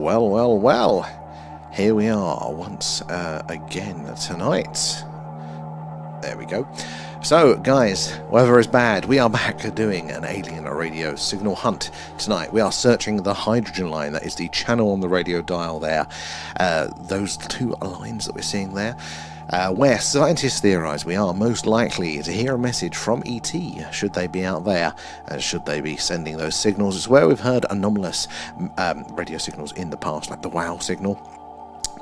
Well, here we are once again tonight. There we go. So, guys, weather is bad. We are back doing an alien radio signal hunt tonight. We are searching the hydrogen line. That is the channel on the radio dial there. Those two lines that we're seeing there. Where scientists theorise we are most likely to hear a message from ET, should they be out there, should they be sending those signals. It's where we've heard anomalous radio signals in the past, like the WOW signal,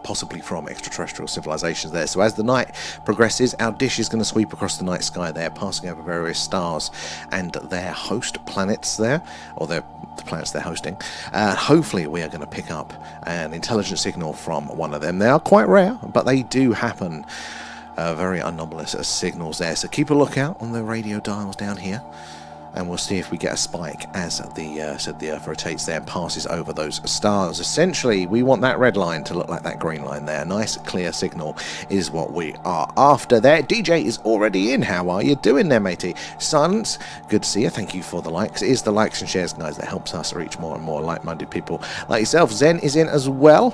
possibly from extraterrestrial civilizations there. So as the night progresses, our dish is going to sweep across the night sky there, passing over various stars and their host planets there, or the planets they're hosting. Hopefully we are going to pick up an intelligent signal from one of them. They are quite rare, but they do happen. Very anomalous signals there. So keep a lookout on the radio dials down here, and we'll see if we get a spike as the Earth rotates there and passes over those stars. Essentially, we want that red line to look like that green line there. Nice, clear signal is what we are after there. DJ is already in. How are you doing there, matey? Silence, good to see you. Thank you for the likes. It is the likes and shares, guys, that helps us reach more and more like-minded people like yourself. Zen is in as well.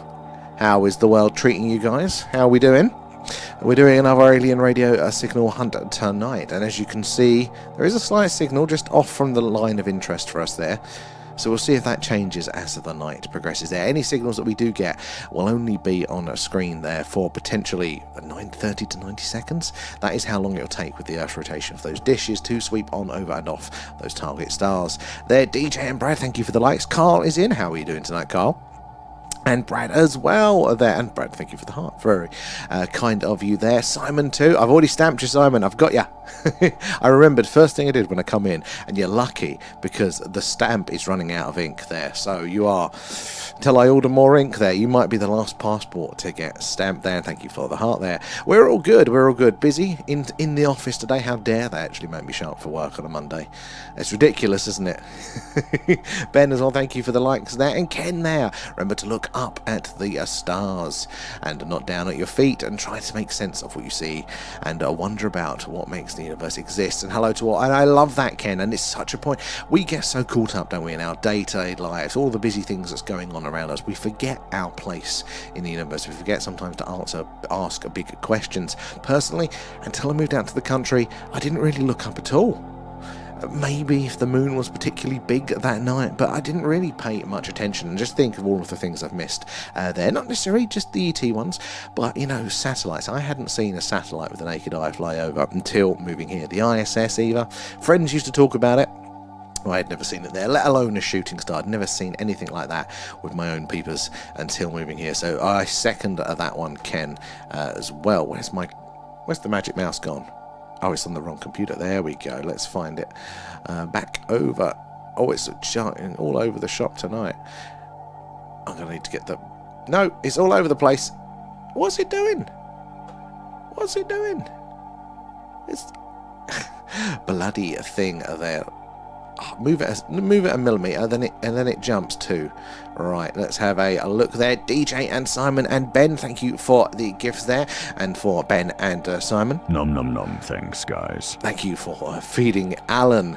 How is the world treating you guys? How are we doing? We're doing another alien radio signal hunt tonight, and as you can see, there is a slight signal just off from the line of interest for us there. So we'll see if that changes as the night progresses there. Any signals that we do get will only be on a screen there for potentially 30 to 90 seconds. That is how long it'll take with the Earth's rotation for those dishes to sweep on over and off those target stars. There, DJ and Brad, thank you for the likes. Carl is in. How are you doing tonight, Carl? And Brad as well there. And Brad, thank you for the heart. Very kind of you there. Simon too. I've already stamped you, Simon. I've got you. I remembered first thing I did when I come in. And you're lucky because the stamp is running out of ink there. So you are, until I order more ink there, you might be the last passport to get stamped there. Thank you for the heart there. We're all good. We're all good. Busy in the office today. How dare they actually make me show up for work on a Monday. It's ridiculous, isn't it? Ben as well, thank you for the likes there. And Ken there. Remember to look up at the stars and not down at your feet, and try to make sense of what you see and wonder about what makes the universe exist. And hello to all. And I love that, Ken, and it's such a point. We get so caught up, don't we, in our day-to-day lives, all the busy things that's going on around us. We forget our place in the universe. We forget sometimes to ask big questions. Personally, until I moved out to the country, I didn't really look up at all. Maybe if the moon was particularly big that night, but I didn't really pay much attention, and just think of all of the things I've missed there. Not necessarily just the ET ones, but, you know, satellites. I hadn't seen a satellite with the naked eye fly over until moving here. The ISS either. Friends used to talk about it. I had never seen it there, let alone a shooting star. I'd never seen anything like that with my own peepers until moving here. So I second that one, Ken, as well. Where's the magic mouse gone? Oh, it's on the wrong computer. There we go. Let's find it. Back over. Oh, it's charting all over the shop tonight. I'm going to need to get the... No, it's all over the place. What's it doing? What's it doing? It's... bloody thing there. Oh, move it a millimetre, and then it jumps too. Right, let's have a look there. DJ and Simon and Ben, thank you for the gifts there, and for Ben and Simon. Nom nom nom. Thanks, guys. Thank you for feeding Alan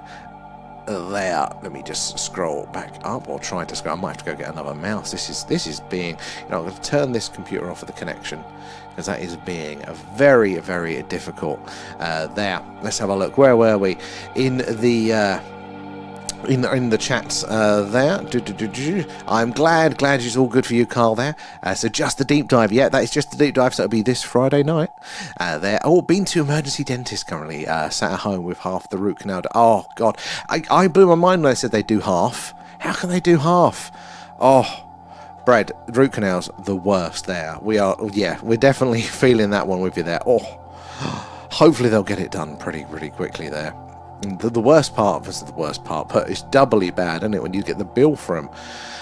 there. Let me just scroll back up, or try to scroll. I might have to go get another mouse. This is being, you know, I'm going to turn this computer off of the connection, because that is being a very, very difficult. There, let's have a look. Where were we? In the chats there. I'm glad it's all good for you, Carl there. So just the deep dive. Yeah, that is just the deep dive. So it'll be this Friday night there. Oh, been to emergency dentist currently. Sat at home with half the root canal. Oh god, I blew my mind when I said they do half. How can they do half? Oh, Brad, root canals the worst there. We're definitely feeling that one with you there. Oh, hopefully they'll get it done pretty quickly there. The worst part was the worst part, but it's doubly bad, isn't it, when you get the bill from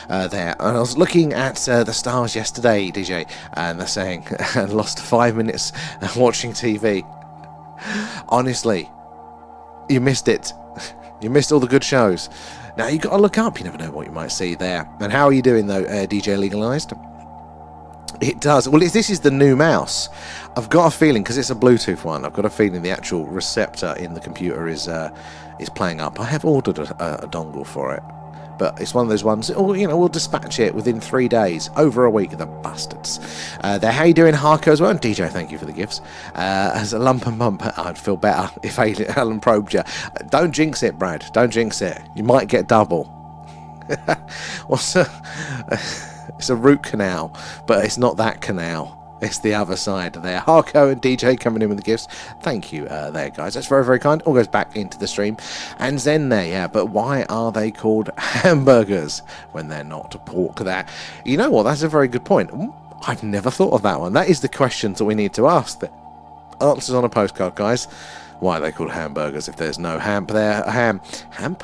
there. And I was looking at the stars yesterday, DJ, and they're saying I lost 5 minutes watching TV. Honestly, you missed it. You missed all the good shows. Now you got to look up. You never know what you might see there. And how are you doing though, DJ Legalized? It does. Well, this is the new mouse. I've got a feeling, because it's a Bluetooth one, I've got a feeling the actual receptor in the computer is playing up. I have ordered a dongle for it, but it's one of those ones, we'll dispatch it within 3 days, over a week, the bastards. There, how you doing, Harko, as well? And DJ, thank you for the gifts. As a lump and bump, I'd feel better if Alan probed you. Don't jinx it, Brad. Don't jinx it. You might get double. It's a root canal, but it's not that canal. It's the other side there. Harko and DJ coming in with the gifts. Thank you there, guys. That's very, very kind. All goes back into the stream. And Zen there, yeah. But why are they called hamburgers when they're not pork there? You know what? That's a very good point. I've never thought of that one. That is the questions that we need to ask. The answers on a postcard, guys. Why are they called hamburgers if there's no hamp there? Hamp?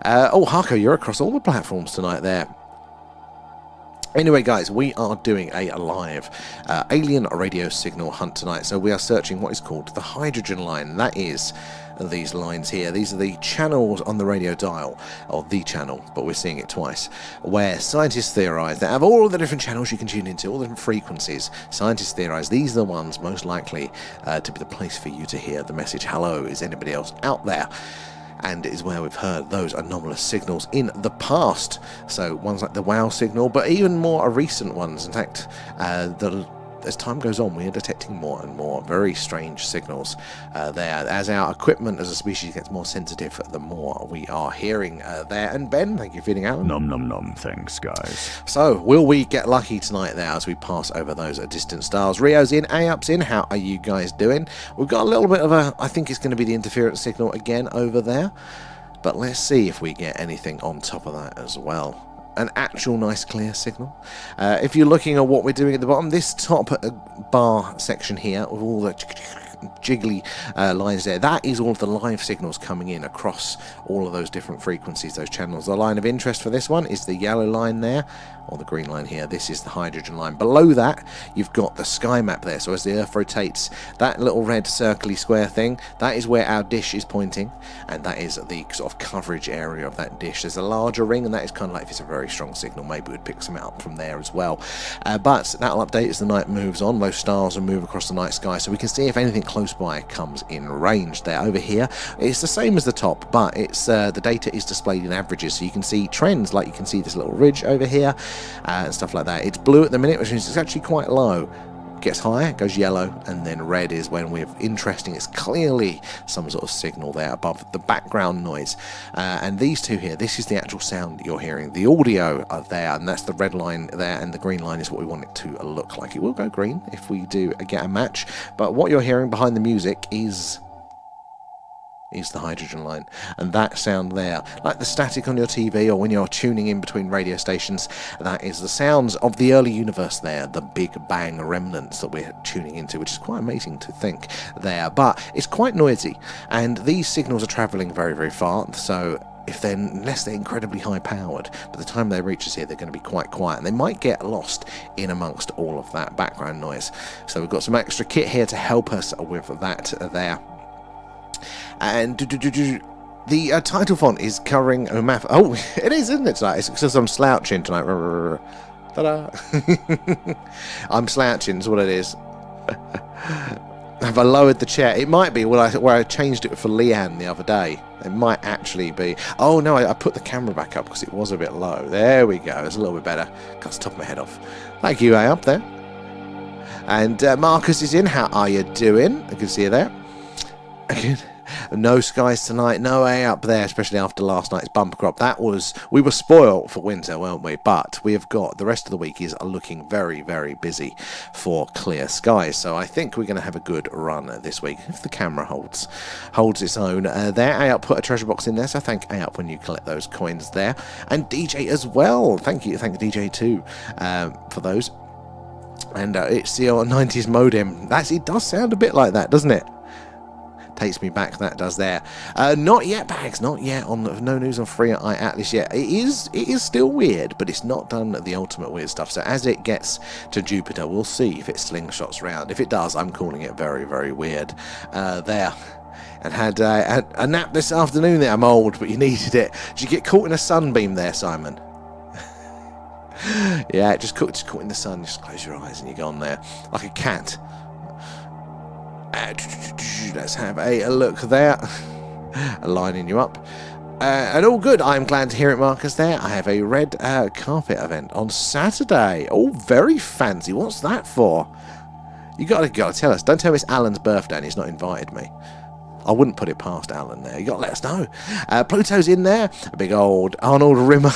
Harko, you're across all the platforms tonight there. Anyway, guys, we are doing a live alien radio signal hunt tonight. So we are searching what is called the hydrogen line. That is these lines here. These are the channels on the radio dial, or the channel, but we're seeing it twice, where scientists theorize that out of all the different channels you can tune into, all the different frequencies, scientists theorize these are the ones most likely to be the place for you to hear the message, hello, is anybody else out there? And it is where we've heard those anomalous signals in the past. So ones like the WOW signal, but even more recent ones. In fact, as time goes on, we are detecting more and more very strange signals there. As our equipment as a species gets more sensitive, the more we are hearing there. And Ben, thank you for feeding out. Nom nom nom, thanks, guys. So, will we get lucky tonight there as we pass over those distant stars? Rio's in, A-Up's in, how are you guys doing? We've got a little bit of I think it's going to be the interference signal again over there. But let's see if we get anything on top of that as well. An actual nice clear signal. If you're looking at what we're doing at the bottom, this top bar section here with all the jiggly lines there, that is all of the live signals coming in across all of those different frequencies, those channels. The line of interest for this one is the yellow line there, or the green line here. This is the hydrogen line. Below that, you've got the sky map there. So as the Earth rotates, that little red circly square thing, that is where our dish is pointing, and that is the sort of coverage area of that dish. There's a larger ring, and that is kind of like, if it's a very strong signal, maybe we'd pick some up from there as well. But that'll update as the night moves on. Those stars will move across the night sky, so we can see if anything close by comes in range there. Over here, it's the same as the top, but it's the data is displayed in averages, so you can see trends, like you can see this little ridge over here, and stuff like that. It's blue at the minute, which means it's actually quite low. Gets higher, goes yellow, and then red is when we're interesting. It's clearly some sort of signal there above the background noise. And these two here, this is the actual sound that you're hearing. The audio are there, and that's the red line there, and the green line is what we want it to look like. It will go green if we do get a match, but what you're hearing behind the music is the hydrogen line, and that sound there, like the static on your TV or when you're tuning in between radio stations, that is the sounds of the early universe there, the Big Bang remnants that we're tuning into, which is quite amazing to think there, but it's quite noisy, and these signals are travelling very, very far, so unless they're incredibly high powered, by the time they reach us here, they're going to be quite quiet, and they might get lost in amongst all of that background noise. So we've got some extra kit here to help us with that there. And the title font is covering a map. Oh, it is, isn't it, tonight? It's because I'm slouching tonight. Ta-da! I'm slouching is what it is. Have I lowered the chair? It might be where I changed it for Leanne the other day. It might actually be. Oh, no, I put the camera back up because it was a bit low. There we go. It's a little bit better. Cut the top of my head off. Thank you, up there. And Marcus is in. How are you doing? I can see you there. No skies tonight, no up there, especially after last night's bumper crop. We were spoiled for winter, weren't we? But we have got the rest of the week is looking very, very busy for clear skies. So I think we're going to have a good run this week if the camera holds its own. There, AUP put a treasure box in there, so thank AUP when you collect those coins there, and DJ as well. Thank DJ too for those. And it's the 90s modem. It does sound a bit like that, doesn't it? Takes me back, that does there. Not yet, Bags, not yet. On no news on Free Eye Atlas yet. It is still weird, but it's not done the ultimate weird stuff. So as it gets to Jupiter, we'll see if it slingshots round. If it does, I'm calling it very, very weird. There. And had a nap this afternoon there. I'm old, but you needed it. Did you get caught in a sunbeam there, Simon? Yeah, just caught in the sun. Just close your eyes and you're gone there. Like a cat. Let's have a look there. Lining you up. And all good. I'm glad to hear it, Marcus, there. I have a red carpet event on Saturday. Oh, very fancy. What's that for? You gotta tell us. Don't tell me it's Alan's birthday and he's not invited me. I wouldn't put it past Alan there. You got to let us know. Pluto's in there. A big old Arnold Rimmer.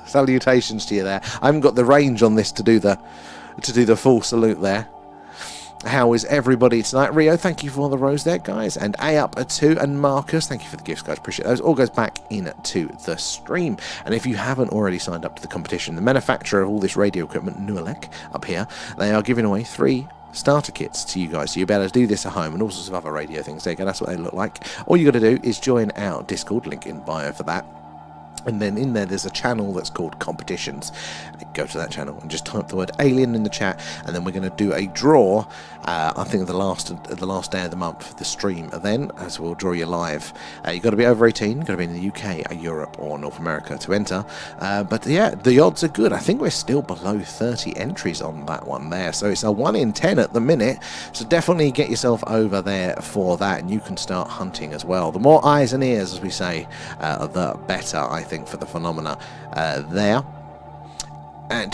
Salutations to you there. I haven't got the range on this to do the full salute there. How is everybody tonight? Rio, thank you for the rose there, guys. And A up a 2. And Marcus, thank you for the gifts, guys. Appreciate those. All goes back into the stream. And if you haven't already signed up to the competition, the manufacturer of all this radio equipment, Nuelec, up here, they are giving away 3 starter kits to you guys, so you better do this at home, and all sorts of other radio things. There you go, that's what they look like. All you got to do is join our Discord, link in bio for that. And then in there's a channel that's called Competitions. Go to that channel and just type the word alien in the chat, and then we're going to do a draw. I think the last day of the month, the stream. Then, as we'll draw you live. You've got to be over 18. You've got to be in the UK, Europe, or North America to enter. But yeah, the odds are good. I think we're still below 30 entries on that one there. So it's a 1 in 10 at the minute. So definitely get yourself over there for that, and you can start hunting as well. The more eyes and ears, as we say, the better, I think, for the phenomena there. And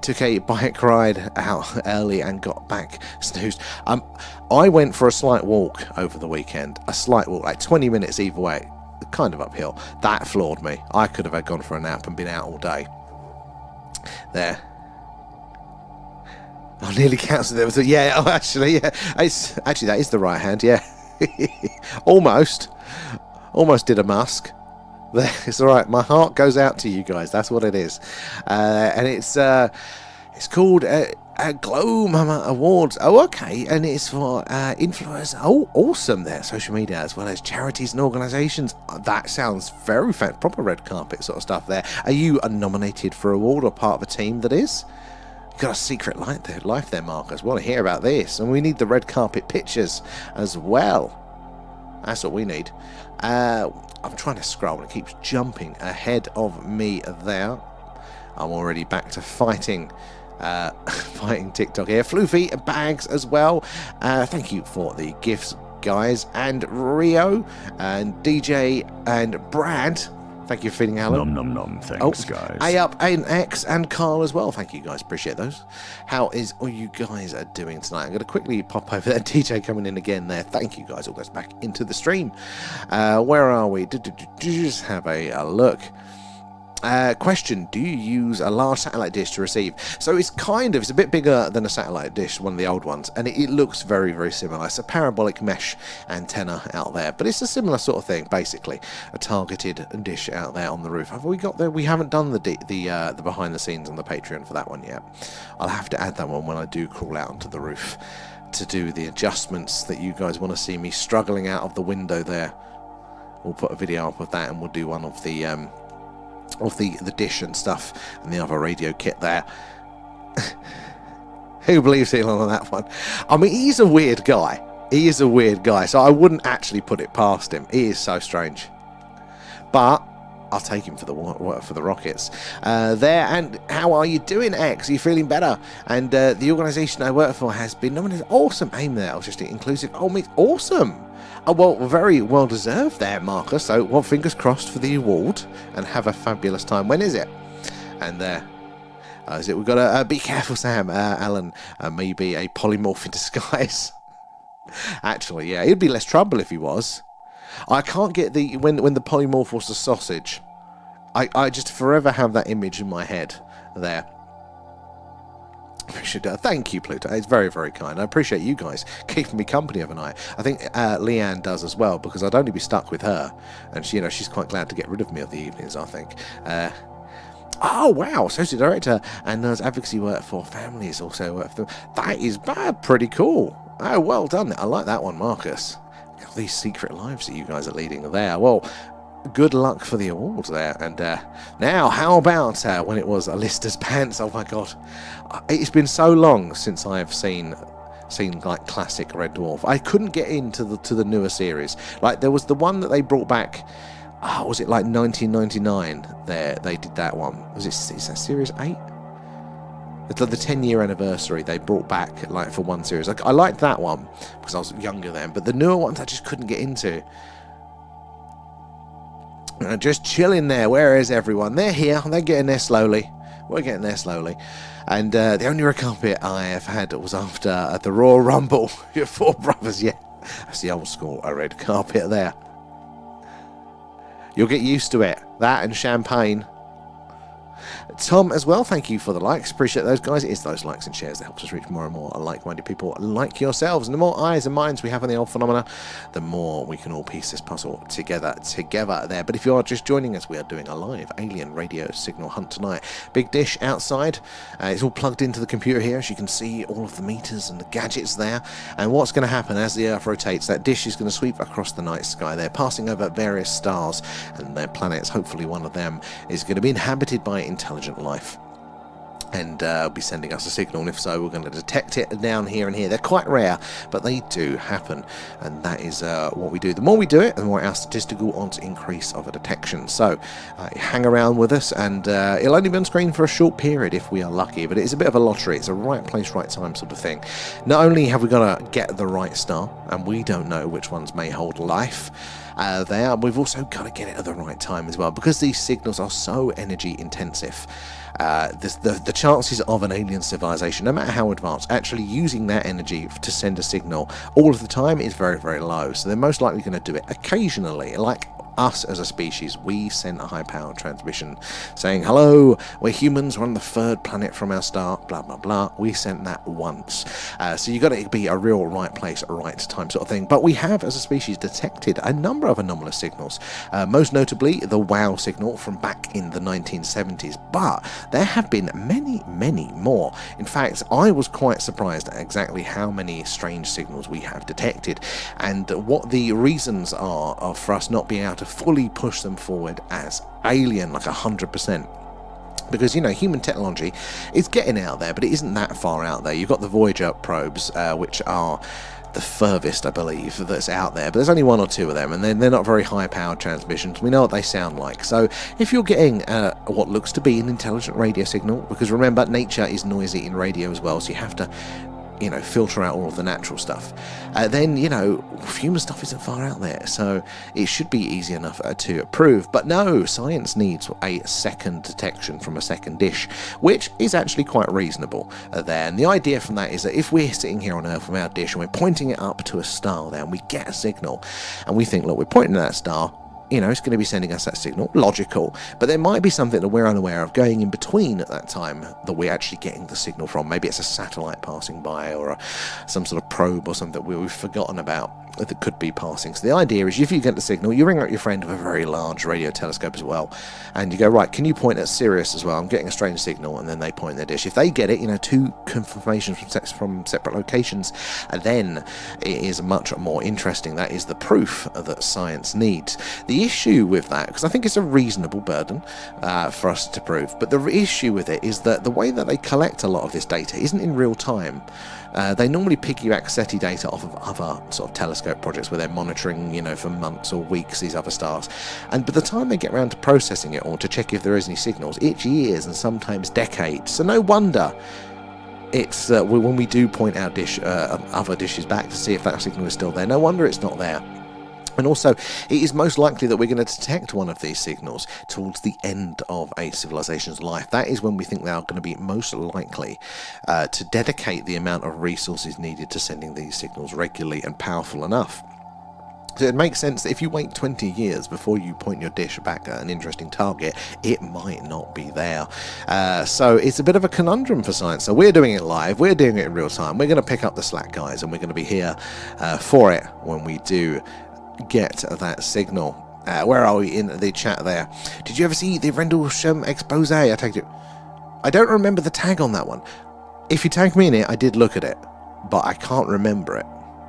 took a bike ride out early and got back snoozed. I went for a slight walk over the weekend. A slight walk, like 20 minutes either way, kind of uphill. That floored me. I could have gone for a nap and been out all day. There. I nearly cancelled it. Yeah, oh, actually, yeah. Actually, that is the right hand, yeah. Almost did a musk. It's all right. My heart goes out to you guys. That's what it is, and it's called Glow Mama Awards. Oh, okay, and it's for influencers. Oh, awesome! There, social media as well as charities and organisations. That sounds very proper red carpet sort of stuff. There, are you nominated for an award or part of a team that is? You've got a secret life there, Marcus. Want to hear about this? And we need the red carpet pictures as well. That's what we need. I'm trying to scroll and it keeps jumping ahead of me there. I'm already back to fighting TikTok here. Floofy bags as well. Thank you for the gifts, guys. And Rio and DJ and Brad. Thank you for feeding Alan. Nom. Thanks, guys. A up, and X, and Carl as well. Thank you, guys. Appreciate those. How is all you guys are doing tonight? I'm going to quickly pop over there. DJ coming in again there. Thank you, guys. All goes back into the stream. Where are we? Just have a look. Question, do you use a large satellite dish to receive? So it's a bit bigger than a satellite dish, one of the old ones, and it looks very, very similar. It's a parabolic mesh antenna out there, but it's a similar sort of thing, basically. A targeted dish out there on the roof. Have we got there? We haven't done the behind the scenes on the Patreon for that one yet. I'll have to add that one when I do crawl out onto the roof to do the adjustments that you guys want to see me struggling out of the window there. We'll put a video up of that, and we'll do one of the dish and stuff and the other radio kit there. Who believes Elon on that one? I mean, he's a weird guy. He is a weird guy, so I wouldn't actually put it past him. He is so strange. But I'll take him for the rockets. There, and how are you doing, X? Are you feeling better? And the organisation I work for has been nominated. Awesome aim there. I was just inclusive. Oh, mate, awesome. Oh, well, very well deserved there, Marcus. So, well, fingers crossed for the award, and have a fabulous time. When is it? And there. Is it? We've got to be careful, Sam. Alan may be a polymorph in disguise. Actually, yeah, it'd be less trouble if he was. I can't get when the polymorph was the sausage. I just forever have that image in my head there. Thank you, Pluto. It's very, very kind. I appreciate you guys keeping me company overnight. I think Leanne does as well, because I'd only be stuck with her, and she's quite glad to get rid of me of the evenings, I think. Oh wow, associate director and nurse advocacy work for families, also work for them. That is pretty cool. Oh, well done. I like that one, Marcus. These secret lives that you guys are leading there. Well, good luck for the awards there. And now, how about when it was Alistair's pants? Oh my god, it's been so long since I've seen like classic Red Dwarf. I couldn't get into the newer series. Like there was the one that they brought back. Was it like 1999? There they did that one. Is that series 8? The 10-year anniversary they brought back like for one series. I liked that one because I was younger then, but the newer ones I just couldn't get into. Just chilling there. Where is everyone? They're here. They're getting there slowly. We're getting there slowly. And the only red carpet I have had was after the Royal Rumble. Your four brothers, yeah. That's the old school red carpet there. You'll get used to it. That and champagne. Tom as well, thank you for the likes. Appreciate those, guys. It's those likes and shares that helps us reach more and more like-minded people like yourselves. And the more eyes and minds we have on the old phenomena, the more we can all piece this puzzle together there. But if you are just joining us, we are doing a live alien radio signal hunt tonight. Big dish outside. It's all plugged into the computer here, as you can see all of the meters and the gadgets there. And what's going to happen as the Earth rotates, that dish is going to sweep across the night sky there, passing over various stars and their planets. Hopefully one of them is going to be inhabited by intelligent life, and be sending us a signal, and if so, we're going to detect it down here and here. They're quite rare, but they do happen, and that is what we do. The more we do it, the more our statistical odds increase of a detection. So hang around with us, and it'll only be on screen for a short period if we are lucky, but it is a bit of a lottery. It's a right place, right time sort of thing. Not only have we got to get the right star, and we don't know which ones may hold life there, we've also got to get it at the right time as well, because these signals are so energy intensive. The chances of an alien civilization, no matter how advanced, actually using that energy to send a signal all of the time is very, very low. So they're most likely going to do it occasionally, like us as a species. We sent a high-powered transmission saying, hello, we're humans, we're on the third planet from our star, blah, blah, blah. We sent that once. So you've got to be a real right place, right time sort of thing. But we have, as a species, detected a number of anomalous signals, most notably the WOW signal from back in the 1970s. But there have been many, many more. In fact, I was quite surprised at exactly how many strange signals we have detected, and what the reasons are for us not being able to fully push them forward as alien, like 100%. Because, you know, human technology is getting out there, but it isn't that far out there. You've got the Voyager probes, which are the furthest, I believe, that's out there, but there's only one or two of them, and they're not very high-powered transmissions. We know what they sound like. So if you're getting what looks to be an intelligent radio signal, because remember, nature is noisy in radio as well, so you have to, you know, filter out all of the natural stuff, then, you know, human stuff isn't far out there, so it should be easy enough to prove. But no, science needs a second detection from a second dish, which is actually quite reasonable there. And the idea from that is that if we're sitting here on Earth from our dish and we're pointing it up to a star there, and we get a signal, and we think, look, we're pointing at that star, you know, it's going to be sending us that signal. Logical. But there might be something that we're unaware of going in between at that time that we're actually getting the signal from. Maybe it's a satellite passing by, or some sort of probe or something that we've forgotten about that could be passing. So the idea is, if you get the signal, you ring up your friend with a very large radio telescope as well, and you go, right, can you point at Sirius as well? I'm getting a strange signal, and then they point their dish. If they get it, you know, two confirmations from separate locations, and then it is much more interesting. That is the proof that science needs. The issue with that, because I think it's a reasonable burden for us to prove, but the issue with it is that the way that they collect a lot of this data isn't in real time. They normally piggyback SETI data off of other sort of telescope projects where they're monitoring, you know, for months or weeks these other stars. And by the time they get around to processing it or to check if there is any signals, it's years and sometimes decades. So no wonder it's when we do point our other dishes back to see if that signal is still there, no wonder it's not there. And also, it is most likely that we're going to detect one of these signals towards the end of a civilization's life. That is when we think they are going to be most likely to dedicate the amount of resources needed to sending these signals regularly and powerful enough. So it makes sense that if you wait 20 years before you point your dish back at an interesting target, it might not be there. So it's a bit of a conundrum for science. So we're doing it live, we're doing it in real time, we're going to pick up the slack, guys, and we're going to be here for it when we do get that signal. Where are we in the chat there? Did you ever see the Rendlesham expose? I tagged it. I don't remember the tag on that one. If you tagged me in it, I did look at it, but I can't remember it.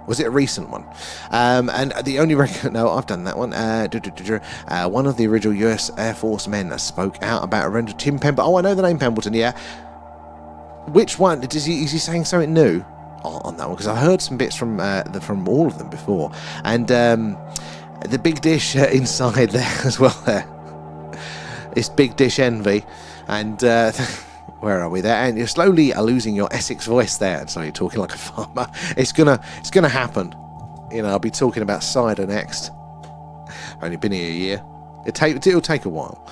Was it a recent one? And the only record... No, I've done that one. One of the original US Air Force men spoke out about a Rendlesham Tim Pemberton. Oh, I know the name Pemberton, yeah. Which one? Is he saying something new on that one? Because I heard some bits from all of them before. And the big dish inside there as well there. It's big dish envy. And... where are we there? And you're slowly losing your Essex voice there, and so you're talking like a farmer. It's gonna happen. You know, I'll be talking about cider next. I've only been here a year. It'll take a while.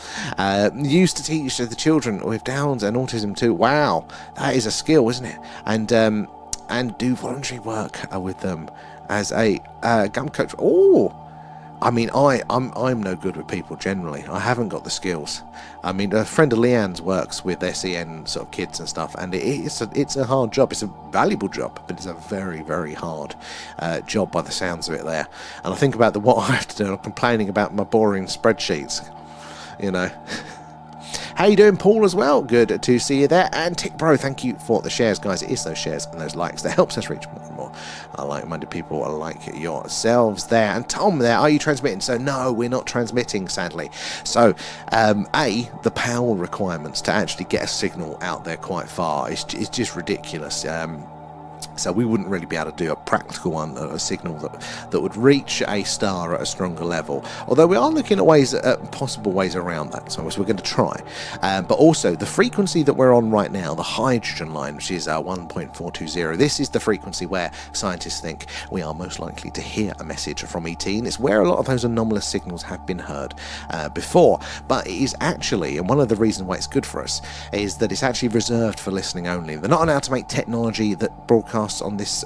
Used to teach the children with Downs and autism too. Wow, that is a skill, isn't it? And do voluntary work with them as a gum coach. Oh, I mean, I'm no good with people generally. I haven't got the skills. I mean, a friend of Leanne's works with SEN sort of kids and stuff, and it's a hard job. It's a valuable job, but it's a very, very hard job by the sounds of it there. And I think about what I have to do. I'm complaining about my boring spreadsheets, you know. How you doing, Paul, as well? Good to see you there. And Tick Bro, thank you for the shares, guys. It is those shares and those likes that helps us reach more and more like-minded people like yourselves there. And Tom there, are you transmitting? So no, we're not transmitting, sadly. So the power requirements to actually get a signal out there quite far is just ridiculous. So we wouldn't really be able to do a practical one, a signal that would reach a star at a stronger level. Although we are looking at possible ways around that, so we're going to try. But also the frequency that we're on right now, the hydrogen line, which is 1.420. This is the frequency where scientists think we are most likely to hear a message from ET, and it's where a lot of those anomalous signals have been heard before. But it is actually, and one of the reasons why it's good for us, is that it's actually reserved for listening only. They're not allowed to make technology that broadcasts on this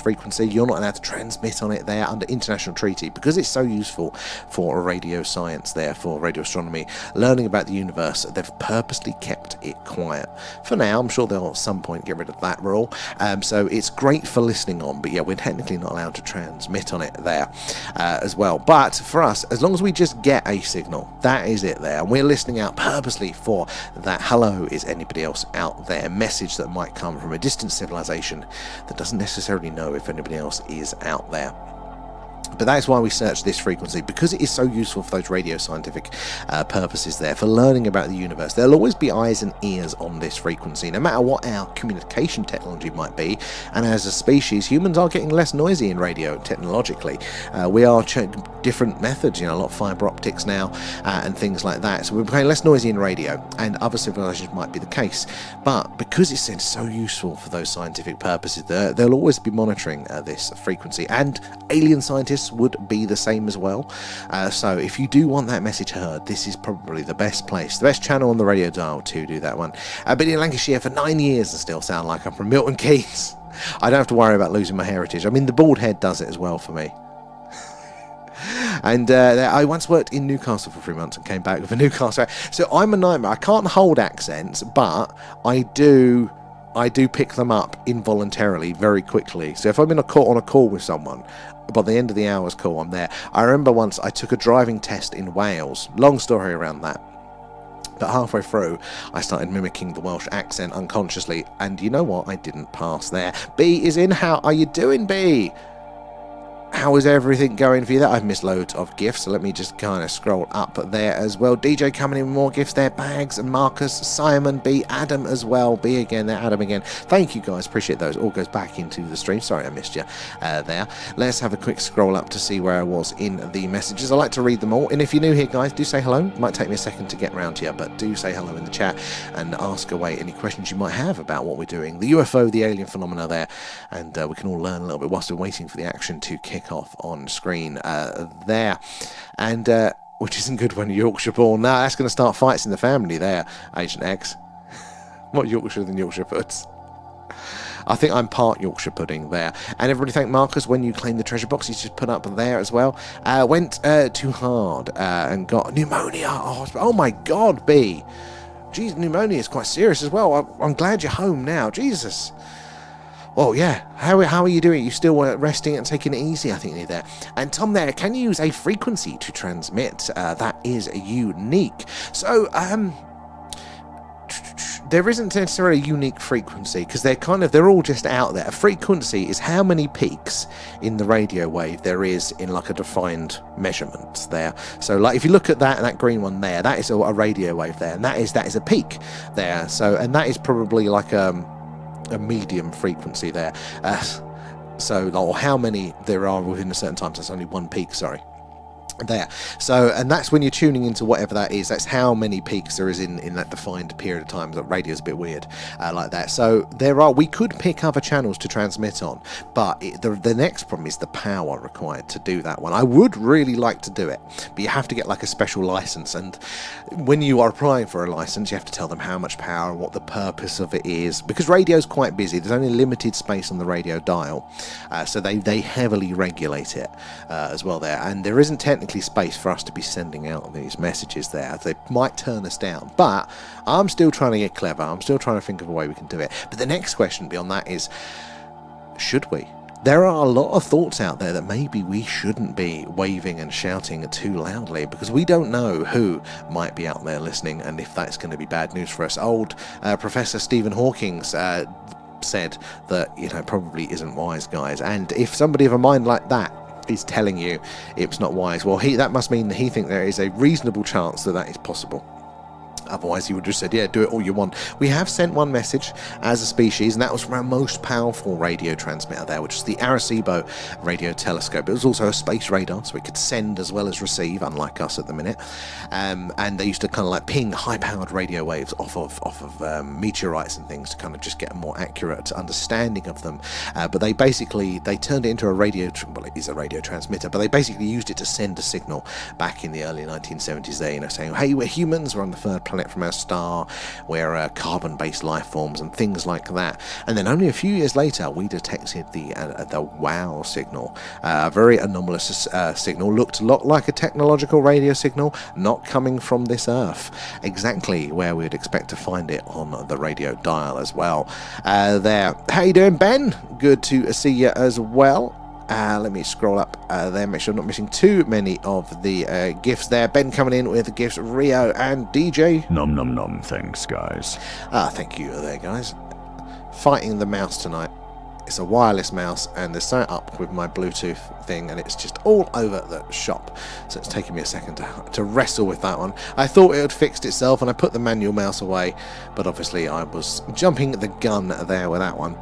frequency. You're not allowed to transmit on it there under international treaty, because it's so useful for radio science there, for radio astronomy, learning about the universe. They've purposely kept it quiet for now. I'm sure they'll at some point get rid of that rule. So it's great for listening on, but yeah, we're technically not allowed to transmit on it there as well. But for us, as long as we just get a signal, that is it there, and we're listening out purposely for that hello, is anybody else out there message that might come from a distant civilization that doesn't necessarily know if anybody else is out there. But that's why we search this frequency, because it is so useful for those radio scientific purposes there, for learning about the universe. There'll always be eyes and ears on this frequency, no matter what our communication technology might be. And as a species, humans are getting less noisy in radio technologically. We are different methods, a lot of fiber optics now and things like that. So we're becoming less noisy in radio, and other civilizations might be the case. But because it's so useful for those scientific purposes, they'll always be monitoring this frequency, and alien scientists would be the same as well. So if you do want that message heard, this is probably the best place, the best channel on the radio dial to do that one. I've been in Lancashire for 9 years and still sound like I'm from Milton Keynes. I don't have to worry about losing my heritage. I mean, the bald head does it as well for me. And I once worked in Newcastle for 3 months and came back with a Newcastle. So I'm a nightmare. I can't hold accents, but I do pick them up involuntarily very quickly. So if I'm on a call with someone, by the end of the hour's call, I'm there. I remember once I took a driving test in Wales. Long story around that. But halfway through, I started mimicking the Welsh accent unconsciously. And you know what? I didn't pass there. B is in. How are you doing, B? How is everything going for you there? I've missed loads of gifts, so let me just kind of scroll up there as well. DJ coming in with more gifts there. Bags and Marcus, Simon, B, Adam as well. B again there, Adam again. Thank you guys, appreciate those. All goes back into the stream. Sorry I missed you there. Let's have a quick scroll up to see where I was in the messages. I like to read them all, and if you're new here, guys, do say hello. It might take me a second to get around here, but do say hello in the chat and ask away any questions you might have about what we're doing. The UFO, the alien phenomena there, and we can all learn a little bit whilst we're waiting for the action to kick off on screen there. And which isn't good when you're Yorkshire born. No, that's going to start fights in the family there, Agent X. What Yorkshire than Yorkshire puds? I think I'm part Yorkshire pudding there. And everybody thank Marcus when you claim the treasure box he's just put up there as well. Went too hard and got pneumonia. Oh my God, B. Jeez, pneumonia is quite serious as well. I'm glad you're home now. Jesus. Well, yeah. How are you doing? You still resting and taking it easy, I think you're there. And Tom there, can you use a frequency to transmit? That is unique. So, there isn't necessarily a unique frequency, because they're all just out there. A frequency is how many peaks in the radio wave there is in like a defined measurement there. So like if you look at that green one there, that is a radio wave there, and that is a peak there. So, and that is probably like a medium frequency there. Or how many there are within a certain time, so that's only one peak, sorry. there. So, and that's when you're tuning into whatever that is. That's how many peaks there is in that defined period of time. That radio's a bit weird like that. So we could pick other channels to transmit on, but the next problem is the power required to do that one. I would really like to do it, but you have to get like a special license, and when you are applying for a license, you have to tell them how much power and what the purpose of it is, because radio's quite busy. There's only limited space on the radio dial, so they heavily regulate it as well there, and there isn't technically space for us to be sending out these messages there. They might turn us down, but I'm still trying to get clever. I'm still trying to think of a way we can do it. But the next question beyond that is, should we? There are a lot of thoughts out there that maybe we shouldn't be waving and shouting too loudly, because we don't know who might be out there listening, and if that's going to be bad news for us. Old Professor Stephen Hawking said that, probably isn't wise, guys. And if somebody of a mind like that is telling you it's not wise, well, that must mean that he thinks there is a reasonable chance that is possible. Otherwise, he would just said, yeah, do it all you want. We have sent one message as a species, and that was from our most powerful radio transmitter there, which is the Arecibo radio telescope. It was also a space radar, so it could send as well as receive, unlike us at the minute. And they used to kind of like ping high-powered radio waves off of meteorites and things to kind of just get a more accurate understanding of them. But they turned it into a radio, well, it is a radio transmitter, but they basically used it to send a signal back in the early 1970s there, saying, hey, we're humans, we're on the third planet from our star, we're carbon-based life forms and things like that. And then only a few years later, we detected the WOW signal, a very anomalous signal, looked a lot like a technological radio signal, not coming from this Earth, exactly where we'd expect to find it on the radio dial as well. There, how you doing, Ben? Good to see you as well. Let me scroll up there, make sure I'm not missing too many of the gifts there. Ben coming in with the gifts, Rio and DJ. Nom nom nom, thanks guys. Thank you there, guys. Fighting the mouse tonight. It's a wireless mouse, and they're set up with my Bluetooth thing, and it's just all over the shop. So it's taking me a second to wrestle with that one. I thought it had fixed itself, and I put the manual mouse away, but obviously I was jumping the gun there with that one.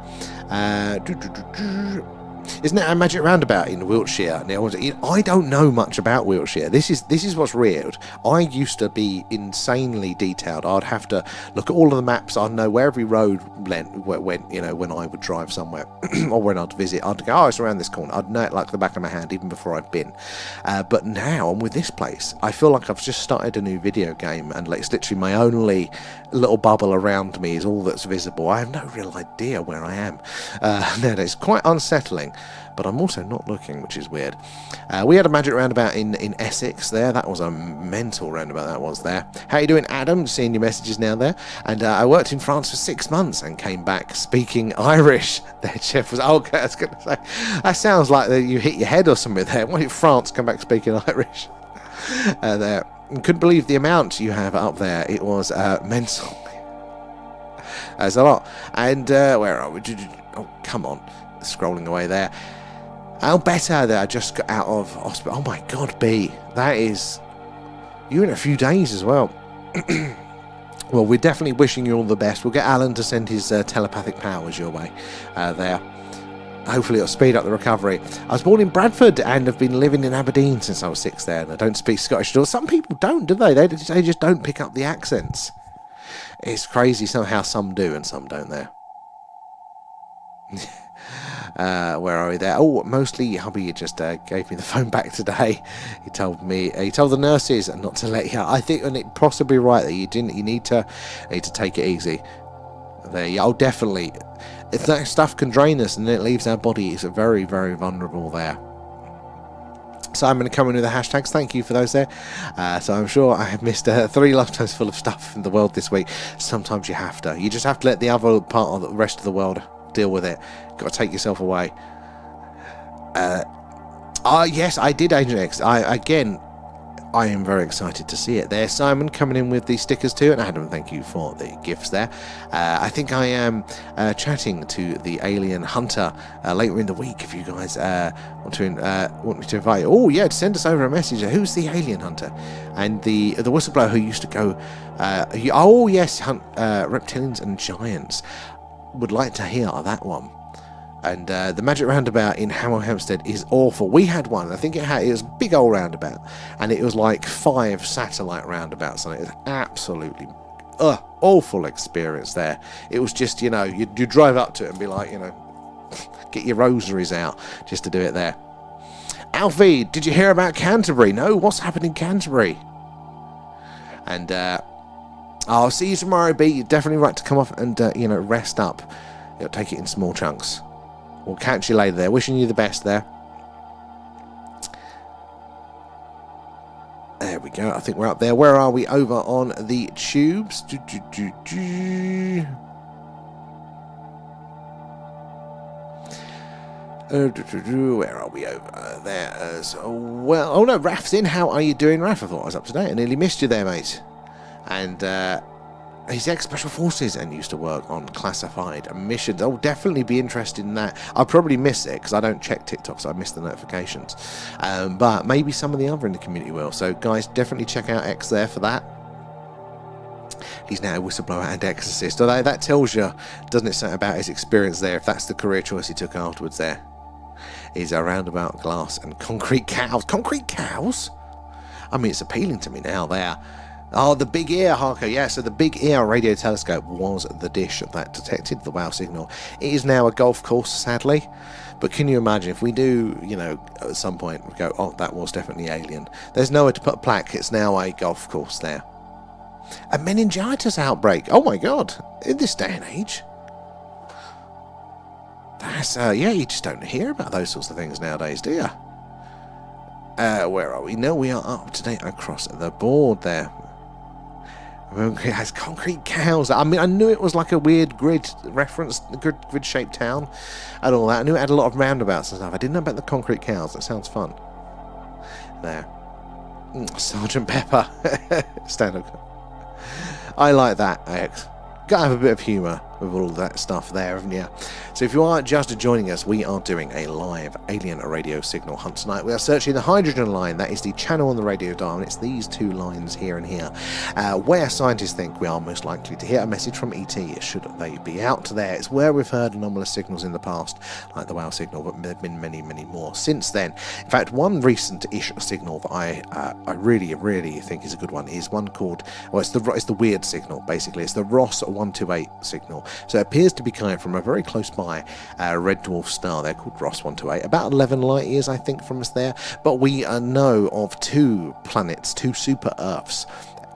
Isn't it a magic roundabout in Wiltshire? Now, I don't know much about Wiltshire. This is what's weird. I used to be insanely detailed. I'd have to look at all of the maps. I'd know where every road went, when I would drive somewhere or when I'd visit. I'd go, it's around this corner. I'd know it like the back of my hand even before I'd been. But now I'm with this place. I feel like I've just started a new video game, and it's literally my only little bubble around me is all that's visible. I have no real idea where I am. It's quite unsettling. But I'm also not looking, which is weird. We had a magic roundabout in Essex there. That was a mental roundabout, that was there. How you doing, Adam? Seeing your messages now there. And I worked in France for 6 months and came back speaking Irish. Their chef was, okay, I was going to say, that sounds like you hit your head or something there. Why did France come back speaking Irish? There. Couldn't believe the amount you have up there. It was mental. There's a lot. And where are we? Oh, come on. Scrolling away there. Alberta there, just got out of hospital. Oh my god, B, that is you in a few days as well. Well, we're definitely wishing you all the best. We'll get Alan to send his telepathic powers your way there. Hopefully it'll speed up the recovery. I was born in Bradford and have been living in Aberdeen since I was 6 there, and I don't speak Scottish at all. Some people don't, do they? They just don't pick up the accents. It's crazy somehow some do and some don't there. Where are we there? Oh, mostly hubby just gave me the phone back today. He told the nurses not to let you. I think, and it's possibly right that you need to take it easy. There, oh, definitely. If that stuff can drain us and then it leaves our body, it's very, very vulnerable there. So I'm going to come in with the hashtags. Thank you for those there. So I'm sure I have missed 3 lifetimes full of stuff in the world this week. Sometimes you have to. You just have to let the other part of the rest of the world deal with it. Got to take yourself away. Yes, I did Agent X. I am very excited to see it there. Simon coming in with the stickers too, and Adam, thank you for the gifts there. I think I am chatting to the alien hunter later in the week. If you guys want me to invite, send us over a message. Who's the alien hunter? And the whistleblower who used to go, hunt reptilians and giants. Would like to hear that one. And the Magic Roundabout in Hemel Hempstead is awful. We had one. I think it was a big old roundabout, and it was like 5 satellite roundabouts on it. It was absolutely awful experience there. It was just, you drive up to it and be like, get your rosaries out just to do it there. Alfie, did you hear about Canterbury? No, what's happened in Canterbury? And I'll see you tomorrow, B. You're definitely right to come off and rest up. Take it in small chunks. We'll catch you later there. Wishing you the best there. There we go. I think we're up there. Where are we? Over on the tubes. Where are we? Over there as well. Oh no, Raf's in. How are you doing, Raf? I thought I was up to date. I nearly missed you there, mate. And he's ex-Special Forces and used to work on classified missions. I'll definitely be interested in that. I'll probably miss it because I don't check TikTok, so I miss the notifications. But maybe some of the other in the community will. So guys, definitely check out X there for that. He's now a whistleblower and exorcist. Although that tells you, doesn't it, something about his experience there, if that's the career choice he took afterwards there. He's a roundabout glass and concrete cows. Concrete cows? I mean, it's appealing to me now there. Oh, the Big Ear, Harko. Yeah, so the Big Ear radio telescope was the dish that detected the WOW signal. It is now a golf course, sadly. But can you imagine if we do, at some point, we go, oh, that was definitely alien. There's nowhere to put a plaque. It's now a golf course there. A meningitis outbreak. Oh, my God. In this day and age. That's, you just don't hear about those sorts of things nowadays, do you? Where are we? No, we are up to date across the board there. It has concrete cows. I mean, I knew it was like a weird grid reference, grid-shaped town and all that. I knew it had a lot of roundabouts and stuff. I didn't know about the concrete cows. That sounds fun. There. Sergeant Pepper. Stand-up. I like that, X. Gotta have a bit of humour with all that stuff there, haven't you? So if you are just joining us, we are doing a live alien radio signal hunt tonight. We are searching the hydrogen line. That is the channel on the radio dial, and it's these two lines here and here, where scientists think we are most likely to hear a message from ET, should they be out there. It's where we've heard anomalous signals in the past, like the WOW signal, but there have been many, many more since then. In fact, one recent-ish signal that I really, really think is a good one is one called, well, it's the weird signal, basically. It's the Ross 128 signal. So it appears to be coming from a very close by red dwarf star there called Ross 128, about 11 light years, I think, from us there. But we know of 2 planets, 2 super Earths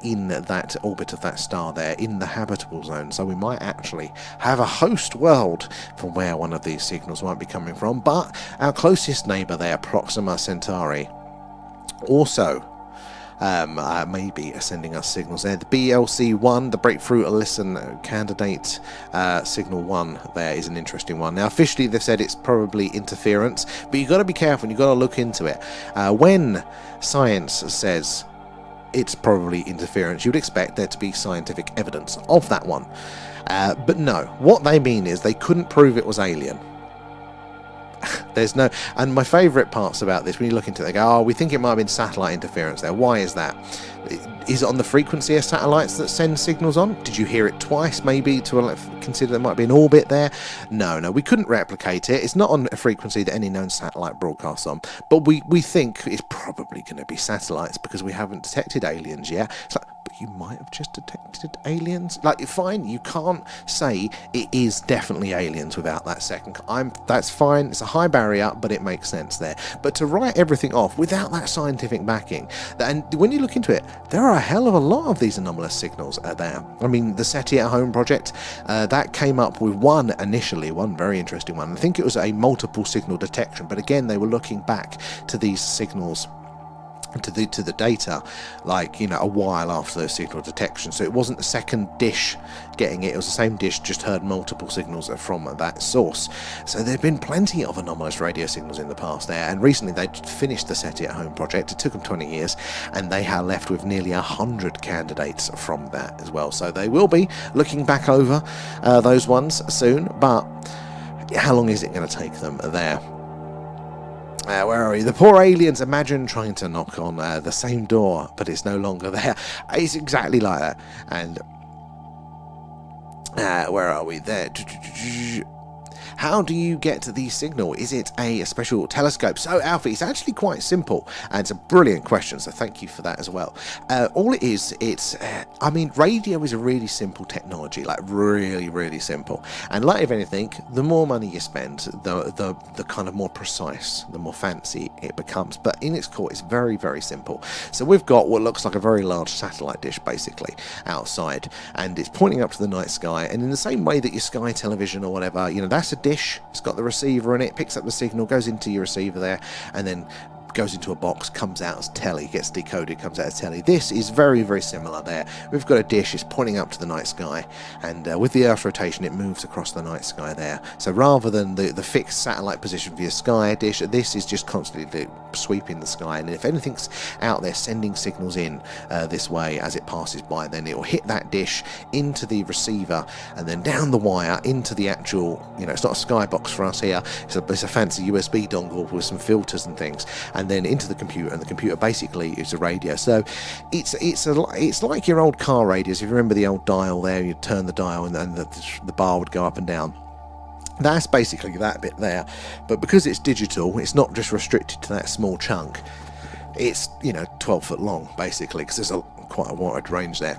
in that orbit of that star there, in the habitable zone. So we might actually have a host world from where one of these signals might be coming from. But our closest neighbour there, Proxima Centauri, also maybe sending us signals there. The BLC-1, the Breakthrough Listen Candidate Signal 1 there is an interesting one. Now officially they've said it's probably interference, but you've got to be careful and you've got to look into it. When science says it's probably interference, you'd expect there to be scientific evidence of that one. But no, what they mean is they couldn't prove it was alien. There's no, and my favourite parts about this, when you look into it, they go, oh, we think it might have been satellite interference there. Why is that? Is it on the frequency of satellites that send signals on? Did you hear it twice, maybe, to consider there might be an orbit there? No, we couldn't replicate it. It's not on a frequency that any known satellite broadcasts on. But we think it's probably going to be satellites because we haven't detected aliens yet. It's like, but you might have just detected aliens. Like, fine, you can't say it is definitely aliens without that second. That's fine. It's a high barrier, but it makes sense there. But to write everything off without that scientific backing, and when you look into it, there are a hell of a lot of these anomalous signals there. I mean, the SETI at Home project, that came up with one very interesting one. I think it was a multiple signal detection, but again, they were looking back to these signals, to the data, like, a while after those signal detections. So it wasn't the second dish getting it was the same dish, just heard multiple signals from that source. So there have been plenty of anomalous radio signals in the past there, and recently they finished the SETI at Home project. It took them 20 years, and they are left with nearly 100 candidates from that as well. So they will be looking back over those ones soon, but how long is it going to take them there? Where are we? The poor aliens, imagine trying to knock on the same door, but it's no longer there. It's exactly like that. And where are we? There. How do you get the signal? Is it a special telescope? So, Alfie, it's actually quite simple, and it's a brilliant question, so thank you for that as well. All it is, I mean, radio is a really simple technology, like really, really simple. And like if anything, the more money you spend, the kind of more precise, the more fancy it becomes. But in its core, it's very, very simple. So we've got what looks like a very large satellite dish, basically, outside, and it's pointing up to the night sky. And in the same way that your Sky television or whatever, you know, that's a dish. It's got the receiver in it, picks up the signal, goes into your receiver there, and then goes into a box, comes out as telly, gets decoded, comes out as telly. This is very, very similar there. We've got a dish, it's pointing up to the night sky, and with the Earth's rotation, it moves across the night sky there. So rather than the fixed satellite position for your Sky dish, this is just constantly sweeping the sky, and if anything's out there sending signals in this way as it passes by, then it will hit that dish into the receiver, and then down the wire into the actual, you know, it's not a Sky box for us here, it's a fancy USB dongle with some filters and things, and then into the computer, and the computer basically is a radio. So it's like your old car radios. If you remember the old dial there, you'd turn the dial and then the bar would go up and down. That's basically that bit there, but because it's digital, it's not just restricted to that small chunk. It's, you know, 12 foot long basically, because there's quite a wide range there.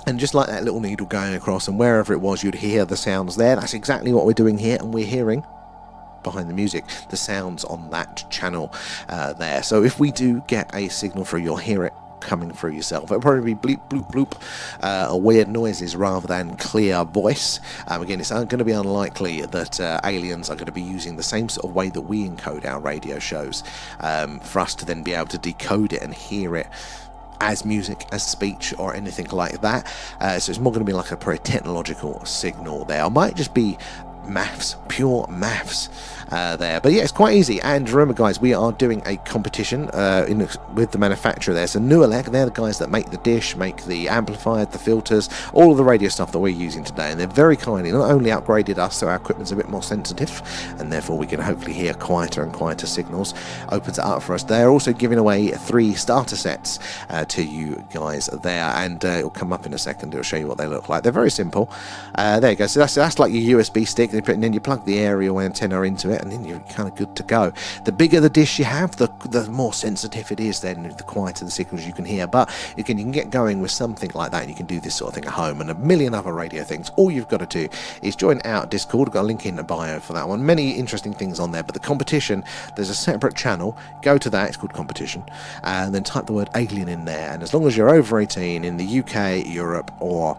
And just like that little needle going across, and wherever it was, you'd hear the sounds there. That's exactly what we're doing here, and we're hearing behind the music the sounds on that channel there. So if we do get a signal through, you'll hear it coming through yourself. It'll probably be bleep bloop bloop, weird noises rather than clear voice. Again, it's going to be unlikely that aliens are going to be using the same sort of way that we encode our radio shows for us to then be able to decode it and hear it as music, as speech, or anything like that. So it's more going to be like a pretty technological signal there. It might just be maths, pure maths there. But yeah, it's quite easy. And remember, guys, we are doing a competition with the manufacturer there. So Nuelec, they're the guys that make the dish, make the amplifier, the filters, all of the radio stuff that we're using today. And they're very kindly not only upgraded us so our equipment's a bit more sensitive, and therefore we can hopefully hear quieter and quieter signals, opens it up for us. They're also giving away 3 starter sets to you guys there, and it'll come up in a second. It'll show you what they look like. They're very simple. There you go. So that's like your USB stick, and then you plug the aerial antenna into it, and then you're kind of good to go. The bigger the dish you have, the more sensitive it is, then the quieter the signals you can hear. But you can get going with something like that, and you can do this sort of thing at home, and a million other radio things. All you've got to do is join our Discord. I've got a link in the bio for that one. Many interesting things on there, but the competition, there's a separate channel. Go to that, it's called competition, and then type the word alien in there, and as long as you're over 18 in the UK, Europe, or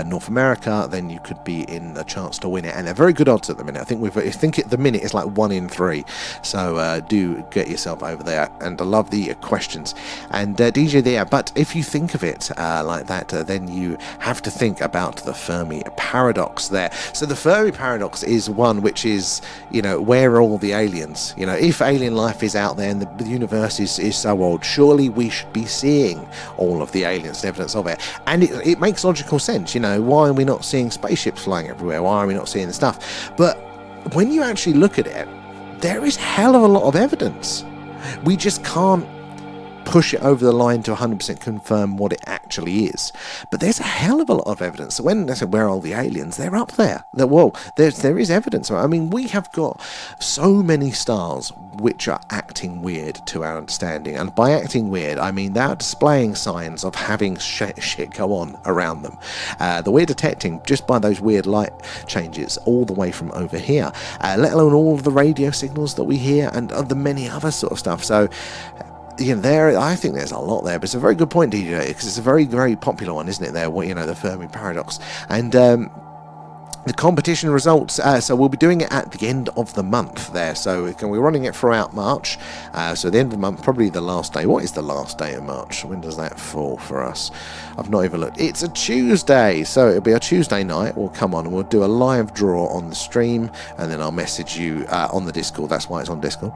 North America, then you could be in a chance to win it. And they're very good odds at the minute. I think at the minute it's like 1 in 3. So do get yourself over there. And I love the questions and DJ there. But if you think of it like that, then you have to think about the Fermi paradox there. So the Fermi paradox is one which is, you know, where are all the aliens? You know, if alien life is out there and the universe is so old, surely we should be seeing all of the aliens and evidence of it. And it makes logical sense. You know, why are we not seeing spaceships flying everywhere? Why are we not seeing the stuff? But when you actually look at it, there is a hell of a lot of evidence. We just can't push it over the line to 100% confirm what it actually is. But there's a hell of a lot of evidence. So when they say, where are all the aliens? They're up there. There is evidence. I mean, we have got so many stars which are acting weird to our understanding. And by acting weird, I mean they're displaying signs of having shit go on around them. That we're detecting just by those weird light changes all the way from over here, let alone all of the radio signals that we hear and the many other sort of stuff. So you know, I think there's a lot there, but it's a very good point, DJ, because it's a very, very popular one, isn't it? There, you know, the Fermi paradox, and the competition results. So we'll be doing it at the end of the month there. So we're running it throughout March. So the end of the month, probably the last day. What is the last day of March? When does that fall for us? I've not even looked. It's a Tuesday, so it'll be a Tuesday night. We'll come on and we'll do a live draw on the stream, and then I'll message you on the Discord. That's why it's on Discord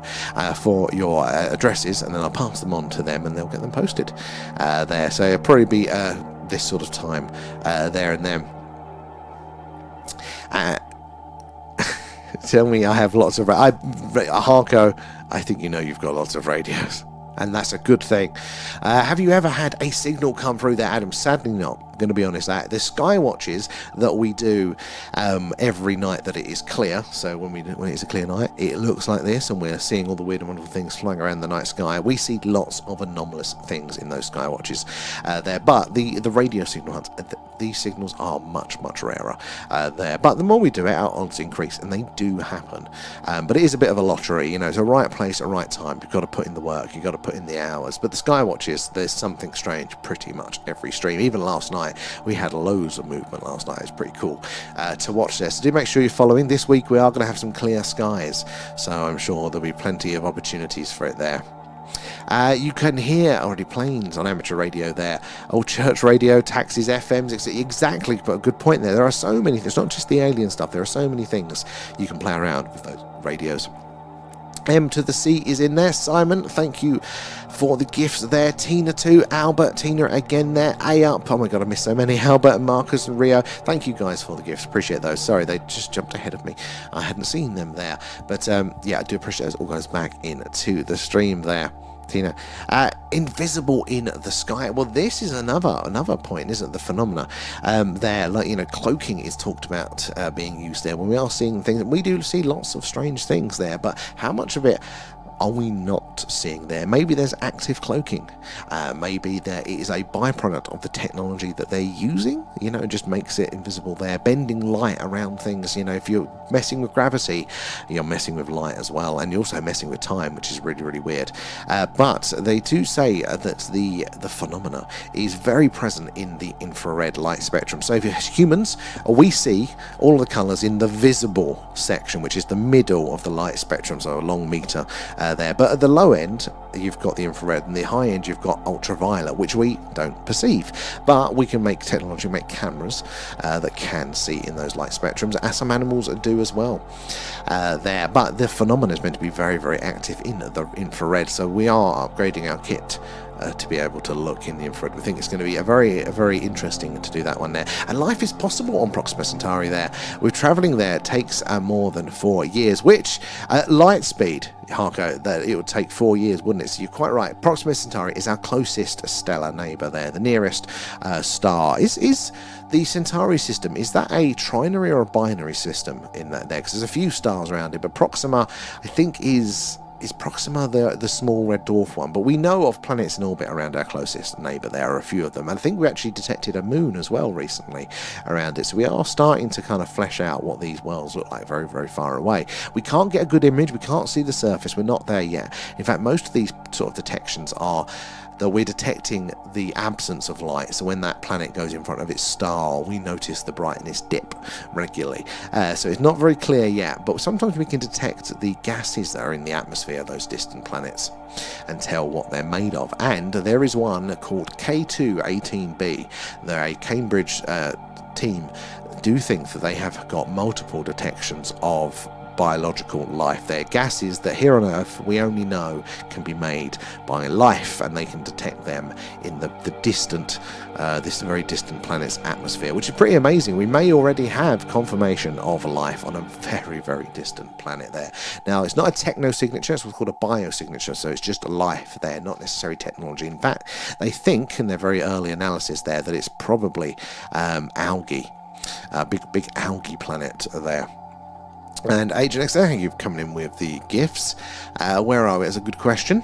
for your addresses, and then I'll pass them on to them, and they'll get them posted there. So it'll probably be this sort of time there and then. Tell me I have lots of... Harko, I think you know you've got lots of radios. And that's a good thing. Have you ever had a signal come through there, Adam? Sadly not. going to be honest, that the sky watches that we do every night that it is clear, so when it's a clear night, it looks like this, and we're seeing all the weird and wonderful things flying around the night sky. We see lots of anomalous things in those sky watches there, but the radio signal hunts, these signals are much rarer there, but the more we do it, our odds increase, and they do happen. But it is a bit of a lottery, you know. It's a right place at a right time. You've got to put in the work, you've got to put in the hours. But the sky watches, there's something strange pretty much every stream. Even last night, we had loads of movement last night. It's pretty cool to watch this. So do make sure you're following. This week we are going to have some clear skies, so I'm sure there'll be plenty of opportunities for it there. You can hear already planes on amateur radio there, old church radio, taxis, FMs, exactly, but a good point there. There are so many things, not just the alien stuff, there are so many things you can play around with those radios. M to the C is in there. Simon, thank you for the gifts there. Tina too. Albert, Tina again there. A up. Oh my god, I missed so many. Albert and Marcus and Rio. Thank you guys for the gifts. Appreciate those. Sorry, they just jumped ahead of me. I hadn't seen them there. But yeah, I do appreciate those. All goes back into the stream there. Tina. Invisible in the sky. Well, this is another point, isn't it? The phenomena there, like, you know, cloaking is talked about being used there. When we are seeing things, we do see lots of strange things there, but how much of it are we not seeing there? Maybe there's active cloaking. Maybe there is a byproduct of the technology that they're using, you know, it just makes it invisible there. Bending light around things, you know, if you're messing with gravity, you're messing with light as well, and you're also messing with time, which is really weird. But they do say that the phenomena is very present in the infrared light spectrum. So if you're humans, we see all the colours in the visible section, which is the middle of the light spectrum, so a long meter there. But at the low end, you've got the infrared, and the high end, you've got ultraviolet, which we don't perceive. But we can make cameras that can see in those light spectrums, as some animals do as well there. But the phenomenon is meant to be very active in the infrared, so we are upgrading our kit to be able to look in the infrared. We think it's going to be a very interesting to do that one there. And life is possible on Proxima Centauri there. We're travelling there, it takes more than 4 years, which light speed, Harko, that it would take 4 years, wouldn't it? So you're quite right. Proxima Centauri is our closest stellar neighbour there. The nearest star is the Centauri system. Is that a trinary or a binary system in that there? Because there's a few stars around it, but Proxima, I think, is Proxima the small red dwarf one? But we know of planets in orbit around our closest neighbour. There are a few of them, and I think we actually detected a moon as well recently around it. So we are starting to kind of flesh out what these worlds look like very far away. We can't get a good image, we can't see the surface, we're not there yet. In fact, most of these sort of detections are that we're detecting the absence of light. So when that planet goes in front of its star, we notice the brightness dip regularly. So it's not very clear yet, but sometimes we can detect the gases that are in the atmosphere of those distant planets and tell what they're made of. And there is one called K2-18b. They're a Cambridge team do think that they have got multiple detections of biological life. They're gases that here on Earth we only know can be made by life, and they can detect them in the distant, this very distant planet's atmosphere, which is pretty amazing. We may already have confirmation of life on a very distant planet there. Now, it's not a techno-signature, it's what's called a biosignature, so it's just life there, not necessarily technology. In fact, they think in their very early analysis there that it's probably algae, a big algae planet there. And Agent X, thank you for coming in with the gifts. Where are we? That's a good question.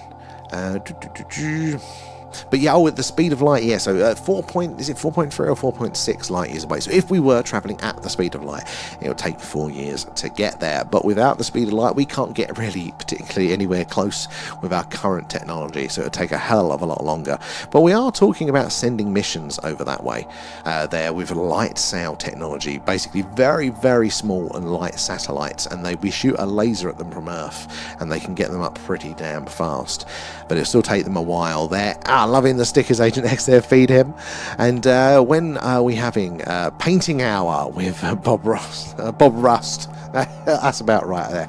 But yeah, at the speed of light, yeah, so is it 4.3 or 4.6 light years away? So if we were travelling at the speed of light, it would take 4 years to get there. But without the speed of light, we can't get really particularly anywhere close with our current technology, so it would take a hell of a lot longer. But we are talking about sending missions over that way there with light sail technology, basically very small and light satellites, and we shoot a laser at them from Earth, and they can get them up pretty damn fast. But it'll still take them a while there. Loving the stickers, Agent X there, feed him. And when are we having painting hour with Bob Rust? That's about right there.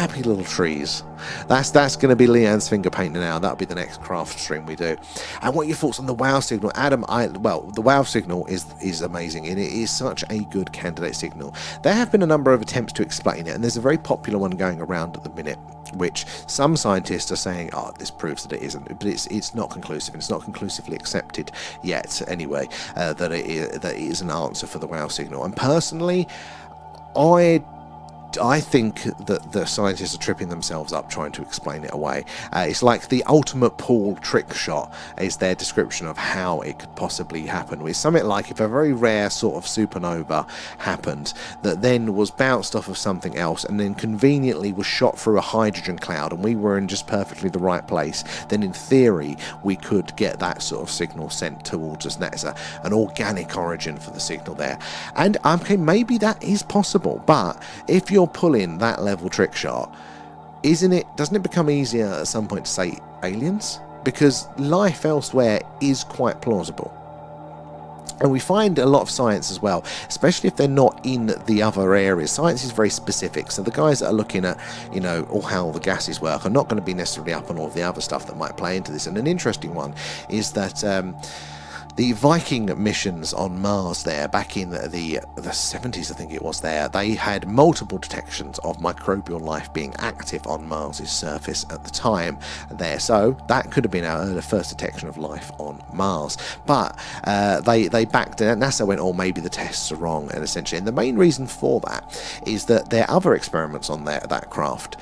happy little trees. That's going to be Leanne's finger painting now. That'll be the next craft stream we do. And what are your thoughts on the WOW signal, Adam? The WOW signal is amazing, and it is such a good candidate signal. There have been a number of attempts to explain it, and there's a very popular one going around at the minute, which some scientists are saying, oh, this proves that it isn't, but it's not conclusive, and it's not conclusively accepted yet anyway, that it is an answer for the WOW signal. And personally, I think that the scientists are tripping themselves up trying to explain it away. It's like the ultimate pool trick shot is their description of how it could possibly happen. It's something like if a very rare sort of supernova happened that then was bounced off of something else and then conveniently was shot through a hydrogen cloud, and we were in just perfectly the right place, then in theory we could get that sort of signal sent towards us. And that is an organic origin for the signal there. And okay, maybe that is possible, but if you're pulling that level trick shot, doesn't it become easier at some point to say aliens? Because life elsewhere is quite plausible. And we find a lot of science as well, especially if they're not in the other areas. Science is very specific, so the guys that are looking at, how the gases work are not going to be necessarily up on all the other stuff that might play into this. And an interesting one is that the Viking missions on Mars there, back in the 70s, I think it was there, they had multiple detections of microbial life being active on Mars's surface at the time there. So that could have been the first detection of life on Mars. But they backed it. NASA went, oh, maybe the tests are wrong, and essentially. And the main reason for that is that their other experiments on that craft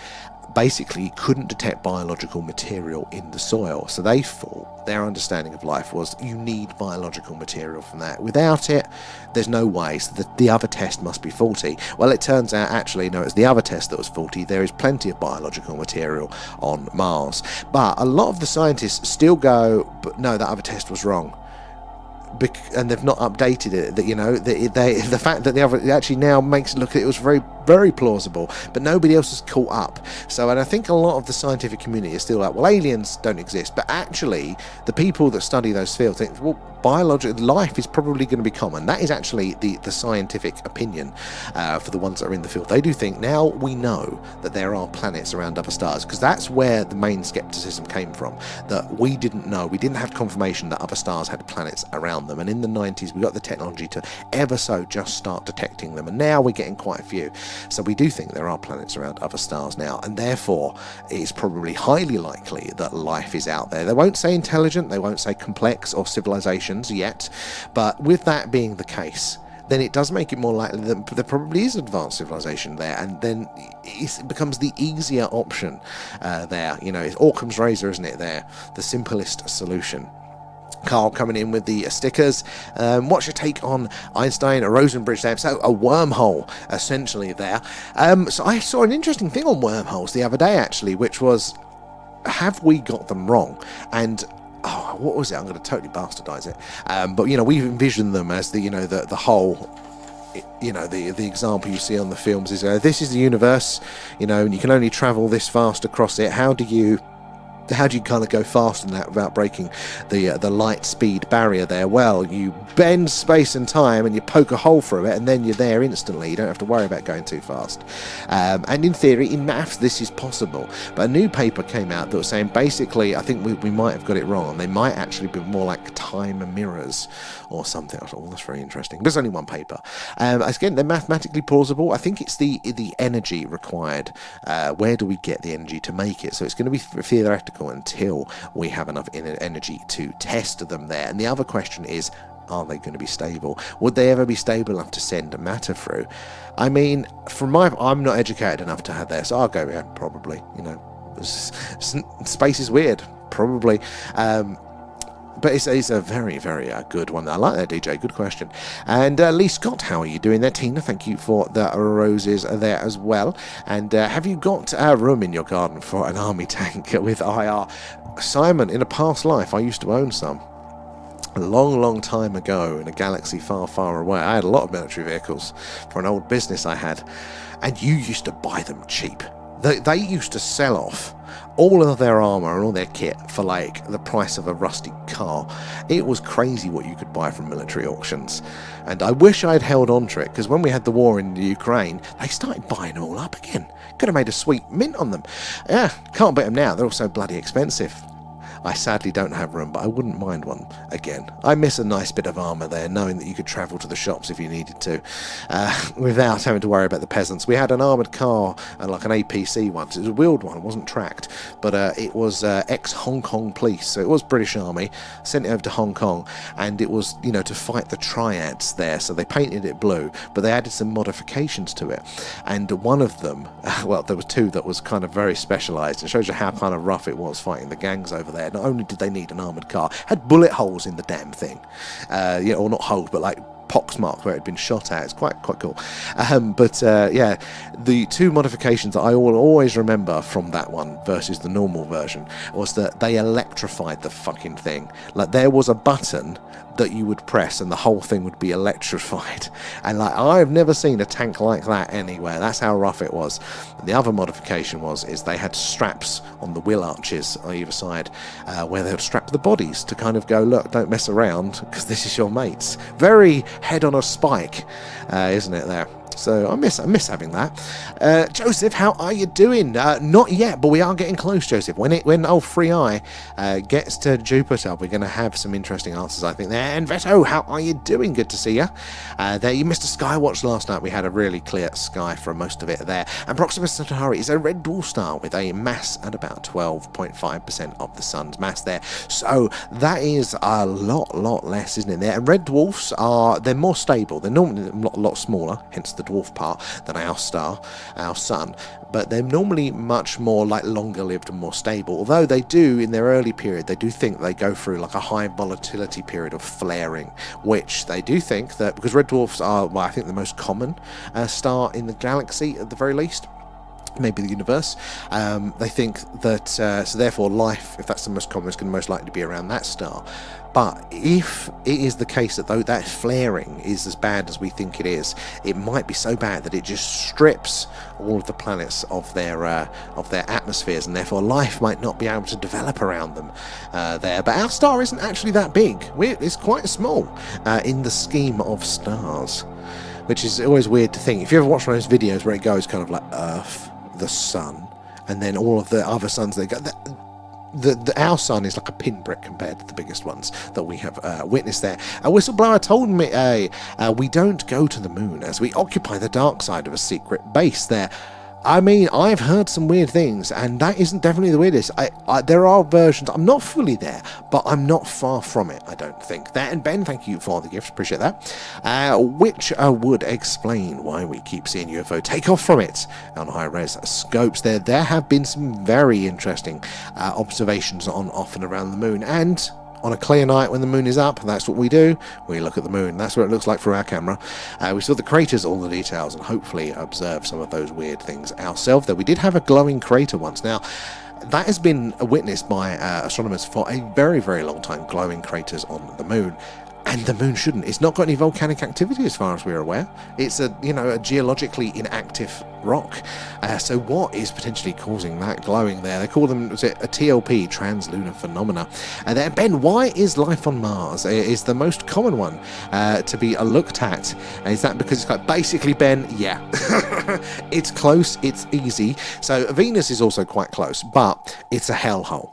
basically couldn't detect biological material in the soil. So they thought their understanding of life was you need biological material from that. Without it, there's no way. So the other test must be faulty. Well, it turns out actually, no, it's the other test that was faulty. There is plenty of biological material on Mars. But a lot of the scientists still go, but no, that other test was wrong. And they've not updated it. That the fact that the other actually now makes it look it was very, very plausible, but nobody else has caught up. So, and I think a lot of the scientific community is still like, well, aliens don't exist, but actually the people that study those fields think, well, biological life is probably going to be common. That is actually the scientific opinion for the ones that are in the field. They do think now we know that there are planets around other stars, because that's where the main skepticism came from, that we didn't know, we didn't have confirmation that other stars had planets around them. And in the 90s we got the technology to ever so just start detecting them, and now we're getting quite a few. So we do think there are planets around other stars now, and therefore it's probably highly likely that life is out there. They won't say intelligent, they won't say complex or civilizations yet, but with that being the case, then it does make it more likely that there probably is advanced civilization there, and then it becomes the easier option there. It's Occam's razor, isn't it, there? The simplest solution. Carl coming in with the stickers. What's your take on Einstein, a Rosenbridge there? So a wormhole, essentially, there. So I saw an interesting thing on wormholes the other day, actually, which was, have we got them wrong? And what was it? I'm going to totally bastardize it. But we've envisioned them as the whole. The example you see on the films is this is the universe, and you can only travel this fast across it. How do you kind of go faster than that without breaking the light speed barrier there? Well, you bend space and time and you poke a hole through it, and then you're there instantly. You don't have to worry about going too fast. And in theory, in maths, this is possible. But a new paper came out that was saying basically, I think we might have got it wrong. They might actually be more like time mirrors or something. I thought, well, that's very interesting. But there's only one paper. Again, they're mathematically plausible. I think it's the energy required. Where do we get the energy to make it? So it's going to be theoretical until we have enough energy to test them there. And the other question is, are they going to be stable? Would they ever be stable enough to send matter through? I mean, I'm not educated enough to have this. So I'll go, yeah, probably. Space is weird, probably. But it's a very, very good one. I like that, DJ. Good question. And Lee Scott, how are you doing there? Tina, thank you for the roses there as well. And have you got room in your garden for an army tank with IR? Simon, in a past life, I used to own some. A long, long time ago in a galaxy far, far away. I had a lot of military vehicles for an old business I had. And you used to buy them cheap. They used to sell off all of their armour and all their kit for like the price of a rusty car. It was crazy what you could buy from military auctions. And I wish I'd held on to it, because when we had the war in the Ukraine, they started buying them all up again. Could have made a sweet mint on them. Yeah, can't beat them now. They're all so bloody expensive. I sadly don't have room, but I wouldn't mind one again. I miss a nice bit of armour there, knowing that you could travel to the shops if you needed to, without having to worry about the peasants. We had an armoured car, like an APC once. It was a wheeled one, it wasn't tracked, but it was ex-Hong Kong police, so it was British Army, sent it over to Hong Kong, and it was, you know, to fight the triads there, so they painted it blue, but they added some modifications to it, and one of them, well, there was two that was kind of very specialised. It shows you how kind of rough it was fighting the gangs over there. Not only did they need an armoured car, had bullet holes in the damn thing, or not holes, but like pox marks where it had been shot at. It's quite cool. Yeah, the two modifications that I will always remember from that one versus the normal version was that they electrified the fucking thing. Like, there was a button that you would press and the whole thing would be electrified, and like, I've never seen a tank like that anywhere. That's how rough it was. The other modification is they had straps on the wheel arches on either side, where they would strap the bodies to kind of go, look, don't mess around, because this is your mates. Very head on a spike, isn't it there? So I miss having that. Joseph, how are you doing? Not yet, but we are getting close, Joseph. When old Free Eye gets to Jupiter, we're going to have some interesting answers, I think, there. And Veto, how are you doing? Good to see you. There, you missed a skywatch last night. We had a really clear sky for most of it there. And Proxima Centauri is a red dwarf star with a mass at about 12.5% of the sun's mass there. So that is a lot less, isn't it? There. And red dwarfs they're more stable. They're normally a lot smaller, hence the dwarf part, than our star, our sun, but they're normally much more like longer lived and more stable. Although they do, in their early period, they do think they go through like a high volatility period of flaring, which they do think that, because red dwarfs are, well, I think the most common star in the galaxy at the very least, maybe the universe. They think that, so therefore life, if that's the most common, is going to most likely be around that star. But if it is the case that though that flaring is as bad as we think it is, it might be so bad that it just strips all of the planets of their atmospheres, and therefore life might not be able to develop around them there. But our star isn't actually that big. It's quite small in the scheme of stars, which is always weird to think. If you ever watch one of those videos where it goes kind of like Earth, the sun, and then all of the other suns, they go... our sun is like a pinprick compared to the biggest ones that we have witnessed there. A whistleblower told me we don't go to the moon, as we occupy the dark side of a secret base there. I mean, I've heard some weird things, and that isn't definitely the weirdest. There are versions, I'm not fully there, but I'm not far from it, I don't think. That, and Ben, thank you for the gift, appreciate that. Which would explain why we keep seeing UFO take off from it on high-res scopes there. There have been some very interesting observations on, off and around the moon, and on a clear night when the moon is up, that's what we do. We look at the moon. That's what it looks like through our camera. We saw the craters, all the details, and hopefully observe some of those weird things ourselves. Though we did have a glowing crater once. Now, that has been witnessed by astronomers for a very, very long time, glowing craters on the moon. And the moon shouldn't. It's not got any volcanic activity as far as we're aware. It's a geologically inactive rock. So what is potentially causing that glowing there? They call them, was it a TLP, translunar phenomena. And then, Ben, why is life on Mars is the most common one to be looked at? Is that because it's like, basically, Ben, yeah. It's close, it's easy. So Venus is also quite close, but it's a hellhole.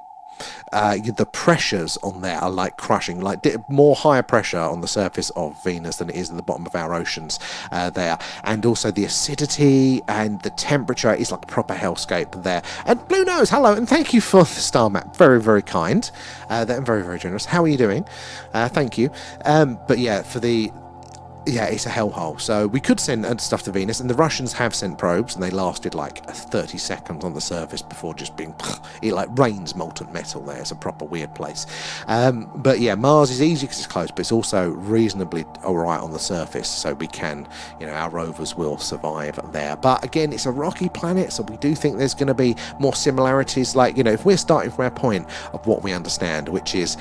The pressures on there are like crushing, like more higher pressure on the surface of Venus than it is at the bottom of our oceans there, and also the acidity and the temperature is like a proper hellscape there. And Blue Nose, hello, and thank you for the star map, very, very kind, they're very, very generous. How are you doing? Thank you. But yeah, it's a hellhole. So we could send stuff to Venus, and the Russians have sent probes, and they lasted like 30 seconds on the surface before just being, it like rains molten metal there. It's a proper weird place. But yeah, Mars is easy because it's close, but it's also reasonably alright on the surface, so we can, our rovers will survive there. But again, it's a rocky planet, so we do think there's going to be more similarities. Like, if we're starting from our point of what we understand, which is,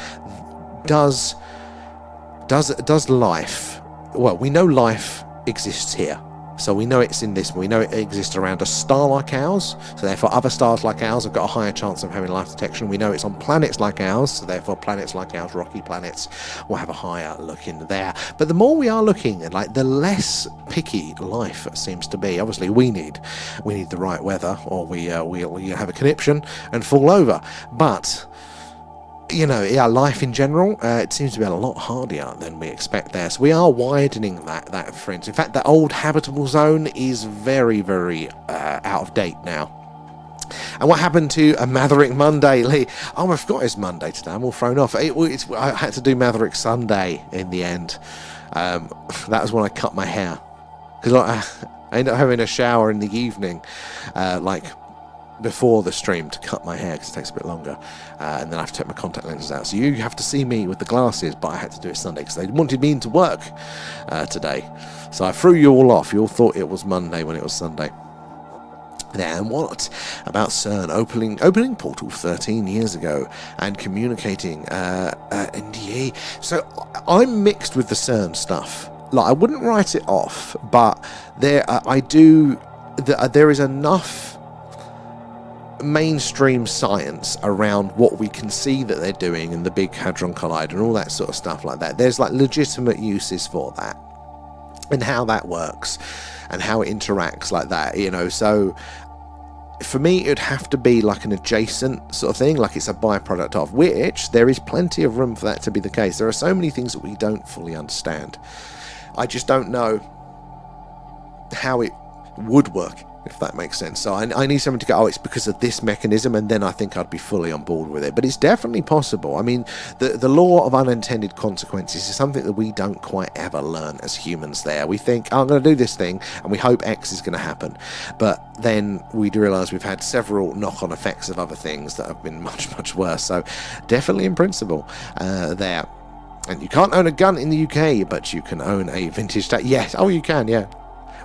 does life... Well, we know life exists here. So we know it's in this. We know it exists around a star like ours, so therefore other stars like ours have got a higher chance of having life detection. We know it's on planets like ours, so therefore planets like ours, rocky planets, will have a higher look in there. But the more we are looking at, like, the less picky life seems to be. Obviously we need the right weather, or we have a conniption and fall over. But you know, yeah, life in general, it seems to be a lot harder than we expect there. So we are widening that fringe. In fact, the old habitable zone is very, very out of date now. And what happened to a Maverick Monday, Lee? Oh, I forgot it's Monday today. I'm all thrown off. I had to do Maverick Sunday in the end. That was when I cut my hair. Because I ended up having a shower in the evening, like before the stream, to cut my hair because it takes a bit longer, and then I have to take my contact lenses out, so you have to see me with the glasses, but I had to do it Sunday because they wanted me into work today, so I threw you all off. You all thought it was Monday when it was Sunday. And what about CERN opening portal 13 years ago and communicating NDA? So I'm mixed with the CERN stuff. Like, I wouldn't write it off, but there is enough mainstream science around what we can see that they're doing in the Big Hadron Collider and all that sort of stuff like that. There's like legitimate uses for that and how that works and how it interacts like that, you know. So for me, it would have to be like an adjacent sort of thing, like it's a byproduct of, which there is plenty of room for that to be the case. There are so many things that we don't fully understand. I just don't know how it would work, if that makes sense. So I need someone to go, oh, it's because of this mechanism, and then I think I'd be fully on board with it. But it's definitely possible. I mean, the law of unintended consequences is something that we don't quite ever learn as humans there. We think, oh, I'm going to do this thing, and we hope X is going to happen. But then we do realise we've had several knock-on effects of other things that have been much, much worse. So definitely in principle there. And you can't own a gun in the UK, but you can own a vintage... Yes, oh, you can, yeah.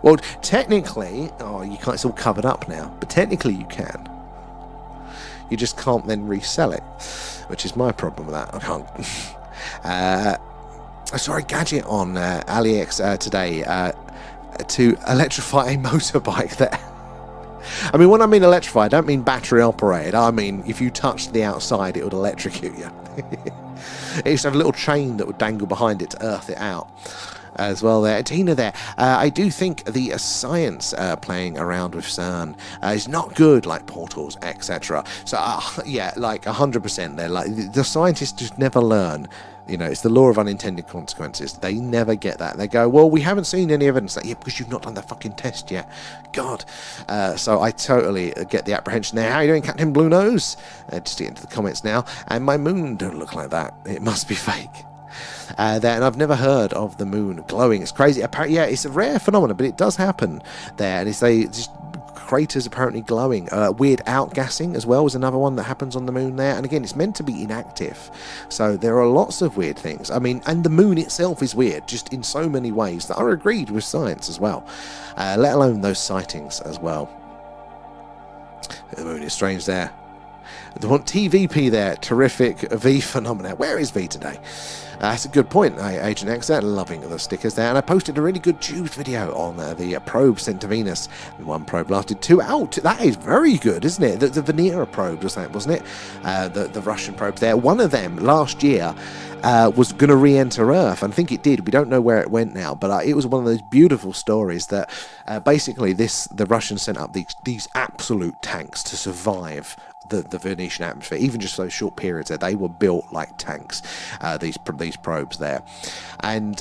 Well, technically, you can't. It's all covered up now. But technically, you can. You just can't then resell it, which is my problem with that. I can't. I saw a gadget on AliEx today to electrify a motorbike. There. I mean, when I mean electrify, I don't mean battery operated. I mean, if you touched the outside, it would electrocute you. It used to have a little chain that would dangle behind it to earth it out. As well there. Tina there. I do think the science playing around with CERN is not good, like portals, etc. So yeah, like 100% there. Like the scientists just never learn. You know, it's the law of unintended consequences. They never get that. They go, well, we haven't seen any evidence that, yeah, because you've not done the fucking test yet. God. So I totally get the apprehension there. How are you doing, Captain Blue Nose? Just to get into the comments now. And my moon don't look like that. It must be fake. And I've never heard of the moon glowing. It's crazy. Apparently, yeah, it's a rare phenomenon, but it does happen there. And it's just craters apparently glowing. Weird outgassing as well is another one that happens on the moon there. And again, it's meant to be inactive. So there are lots of weird things. I mean, and the moon itself is weird, just in so many ways that are agreed with science as well. Let alone those sightings as well. The moon is strange there. They want TVP there. Terrific V phenomena. Where is V today? That's a good point, Agent X. They're loving the stickers there. And I posted a really good Jews video on the probe sent to Venus. One probe lasted 2 hours. That is very good, isn't it? The Venera probe was that, wasn't it? The Russian probes there. One of them last year was going to re-enter Earth. I think it did. We don't know where it went now. But it was one of those beautiful stories that basically the Russians sent up these absolute tanks to survive the Venetian atmosphere, even just those short periods there. They were built like tanks, these probes there. And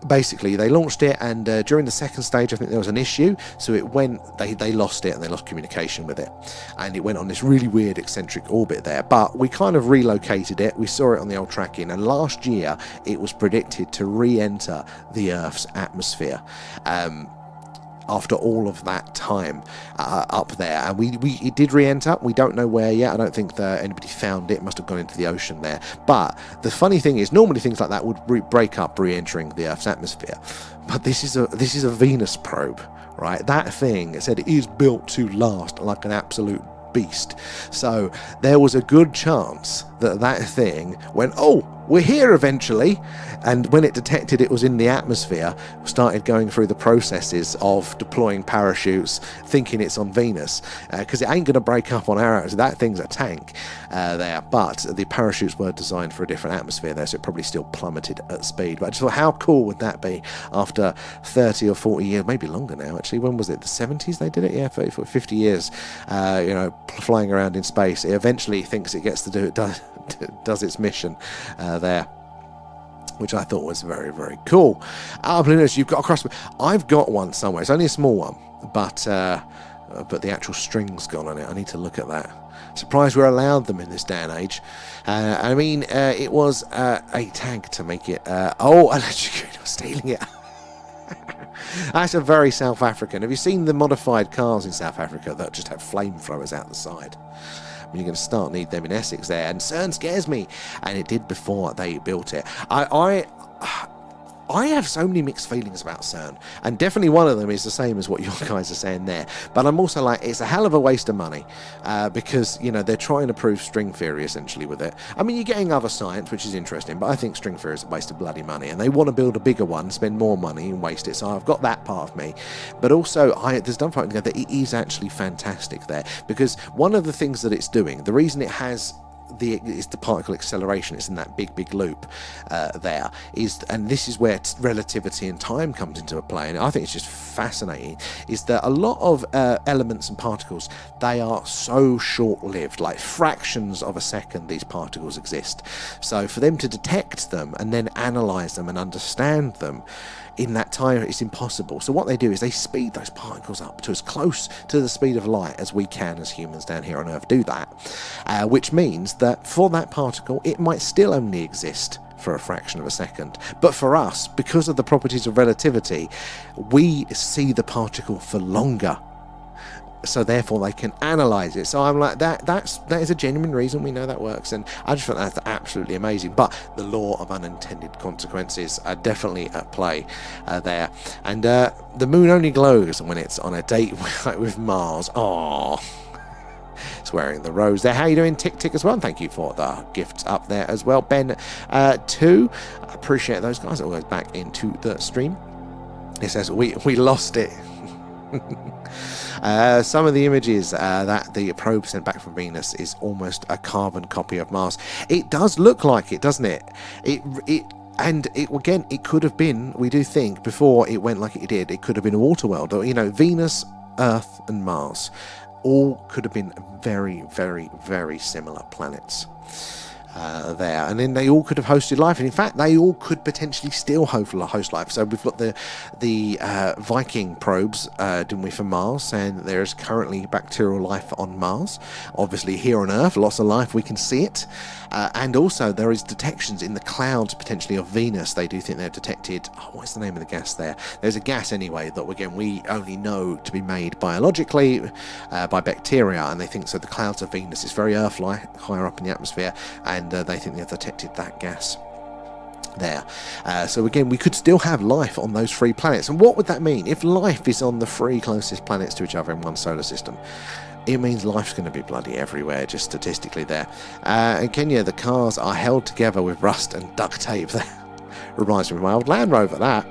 basically they launched it, and during the second stage I think there was an issue, so it went, they lost it and they lost communication with it, and it went on this really weird eccentric orbit there. But we kind of relocated it. We saw it on the old tracking, and last year it was predicted to re-enter the Earth's atmosphere after all of that time up there. And it did re-enter. We don't know where yet. I don't think that anybody found it. It must have gone into the ocean there. But the funny thing is, normally things like that would break up re-entering the Earth's atmosphere. But this is a Venus probe, right? That thing, it said, it is built to last like an absolute beast. So there was a good chance that thing went, oh, we're here eventually. And when it detected it was in the atmosphere, started going through the processes of deploying parachutes, thinking it's on Venus, because it ain't going to break up on our, that thing's a tank there, but the parachutes were designed for a different atmosphere there, so it probably still plummeted at speed. But I just thought, how cool would that be after 30 or 40 years, maybe longer now actually. When was it, the 70s they did it? Yeah, 30, 40, 50 years, flying around in space. It eventually thinks it gets to do it, does its mission there, which I thought was very, very cool. Ballooners, you've got a crossbow. I've got one somewhere. It's only a small one, but the actual string's gone on it. I need to look at that. Surprised we're allowed them in this day and age. It was a tag to make it. Electrocuted, stealing it. That's a very South African. Have you seen the modified cars in South Africa that just have flamethrowers out the side? You're going to need them in Essex there, and CERN scares me, and it did before they built it. I have so many mixed feelings about CERN, and definitely one of them is the same as what you guys are saying there. But I'm also like, it's a hell of a waste of money, because they're trying to prove string theory essentially with it. I mean, you're getting other science, which is interesting, but I think string theory is a waste of bloody money, and they want to build a bigger one, spend more money, and waste it. So I've got that part of me, but also there's done something that it is actually fantastic there, because one of the things that it's doing, the reason it has is the particle acceleration, it's in that big loop there, and this is where relativity and time comes into play, and I think it's just fascinating, is that a lot of elements and particles, they are so short-lived, like fractions of a second these particles exist. So for them to detect them and then analyze them and understand them in that time, it's impossible. So what they do is they speed those particles up to as close to the speed of light as we can as humans down here on Earth do that, which means that for that particle it might still only exist for a fraction of a second, but for us, because of the properties of relativity, we see the particle for longer, so therefore they can analyze it. So I'm like, that is a genuine reason we know that works, and I just think that's absolutely amazing. But the law of unintended consequences are definitely at play there, and the moon only glows when it's on a date with Mars. Aww. It's wearing the rose there. How you doing, Tick as well? And thank you for the gifts up there as well, Ben 2. I appreciate those guys. It all goes back into the stream. It says we lost it. Some of the images that the probe sent back from Venus is almost a carbon copy of Mars. It does look like it, doesn't it? It could have been, we do think, before it went like it did, it could have been a water world. Venus, Earth and Mars all could have been very, very, very similar planets there, and then they all could have hosted life, and in fact they all could potentially still host life. So we've got the Viking probes, didn't we, for Mars, and there's currently bacterial life on Mars. Obviously here on Earth, lots of life, we can see it, and also there is detections in the clouds potentially of Venus. They do think they've detected, what's the name of the gas there? There's a gas anyway that again we only know to be made biologically by bacteria, and they think so. The clouds of Venus is very Earth-like, higher up in the atmosphere, and they think they've detected that gas there. So again, we could still have life on those 3 planets. And what would that mean? If life is on the 3 closest planets to each other in one solar system, it means life's going to be bloody everywhere, just statistically there. In Kenya, the cars are held together with rust and duct tape. Reminds me of my old Land Rover, that.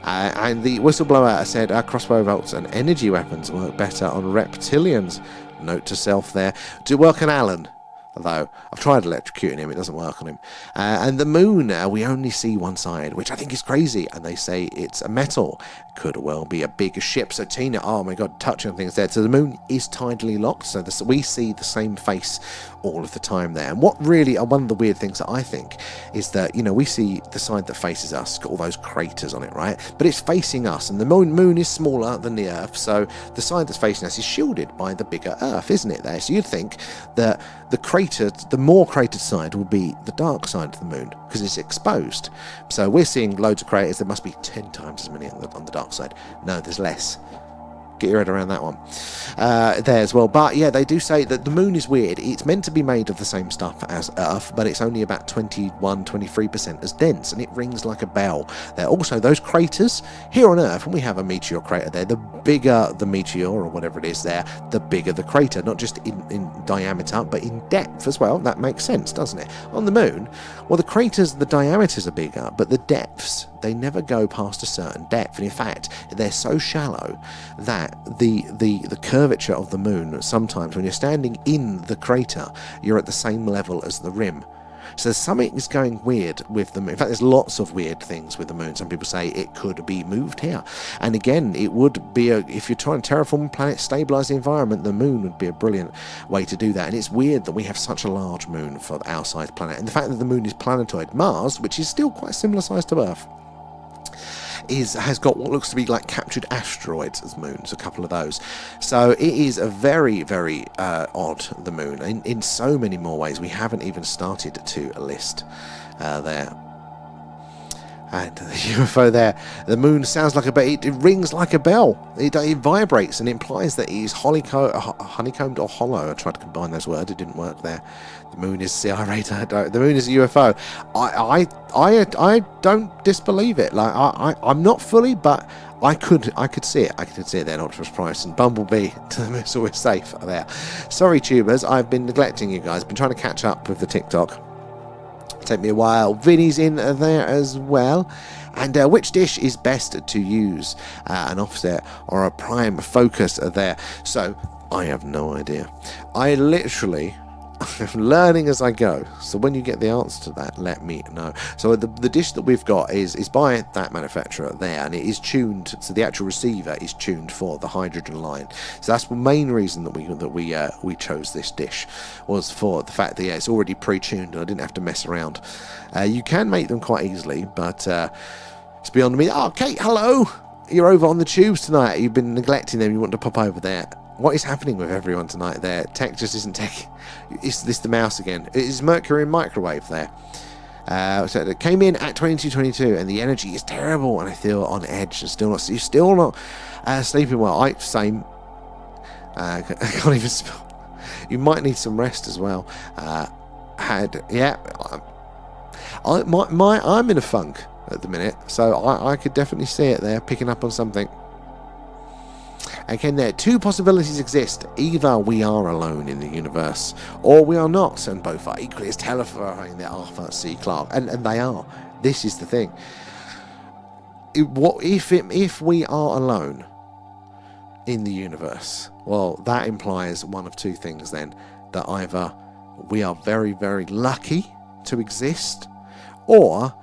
And the whistleblower said crossbow bolts and energy weapons work better on reptilians. Note to self there. Do work on Alan. Although I've tried electrocuting him, it doesn't work on him. And the moon, we only see one side, which I think is crazy. And they say it's a metal. Could well be a bigger ship. So Tina, oh my God, touching on things there. So the moon is tidally locked. So we see the same face all of the time there. And what really, one of the weird things that I think is that, we see the side that faces us, got all those craters on it, right? But it's facing us, and the moon is smaller than the Earth. So the side that's facing us is shielded by the bigger Earth, isn't it there? So you'd think that the more cratered side will be the dark side of the moon, because it's exposed. So we're seeing loads of craters. There must be 10 times as many on the dark side. No, there's less. Get your head around that one. There as well. But yeah, they do say that the moon is weird. It's meant to be made of the same stuff as Earth, but it's only about 23% as dense, and it rings like a bell. There are also those craters here on Earth, and we have a meteor crater there. The bigger the meteor, or whatever it is there, the bigger the crater, not just in diameter, but in depth as well. That makes sense, doesn't it? On the moon, well, the craters, the diameters are bigger, but the depths, they never go past a certain depth. And in fact, they're so shallow that the curvature of the moon, sometimes when you're standing in the crater, you're at the same level as the rim. So something is going weird with the moon. In fact, there's lots of weird things with the moon. Some people say it could be moved here. And again, it would be, if you're trying to terraform a planet, stabilize the environment, the moon would be a brilliant way to do that. And it's weird that we have such a large moon for our size planet. And the fact that the moon is planetoid. Mars, which is still quite similar size to Earth, has got what looks to be like captured asteroids as moons, a couple of those. So it is a very, very odd, the moon, in so many more ways. We haven't even started to list there. And the UFO there, the moon sounds like a bell, it rings like a bell. It vibrates and implies that it is honeycombed or hollow. I tried to combine those words, it didn't work there. The moon is CI radar. The moon is a UFO. I don't disbelieve it. Like I'm not fully, but I could see it. I could see it there, Optimus Price and Bumblebee. To the moon's always safe there. Sorry, tubers, I've been neglecting you guys. Been trying to catch up with the TikTok. Take me a while. Vinny's in there as well. And which dish is best to use? An offset or a prime focus there? So I have no idea. I literally I'm learning as I go. So when you get the answer to that, let me know. So the dish that we've got is by that manufacturer there, and it is tuned. So the actual receiver is tuned for the hydrogen line. So that's the main reason that we chose this dish, was for the fact that it's already pre-tuned and I didn't have to mess around. You can make them quite easily, but it's beyond me. Oh, Kate, hello. You're over on the tubes tonight. You've been neglecting them. You want to pop over there. What is happening with everyone tonight there? Tech just isn't tech. Is this the mouse again? It is Mercury in microwave there. So it came in at 22:22, and the energy is terrible, and I feel on edge. You're still not sleeping well. Same. I can't even spell. You might need some rest as well. I'm in a funk at the minute, so I could definitely see it there, picking up on something. Again, there two possibilities exist. Either we are alone in the universe, or we are not, and both are equally as terrifying. They're Arthur C. Clarke, and they are. This is the thing. If we are alone in the universe, well, that implies one of two things then. That either we are very, very lucky to exist, or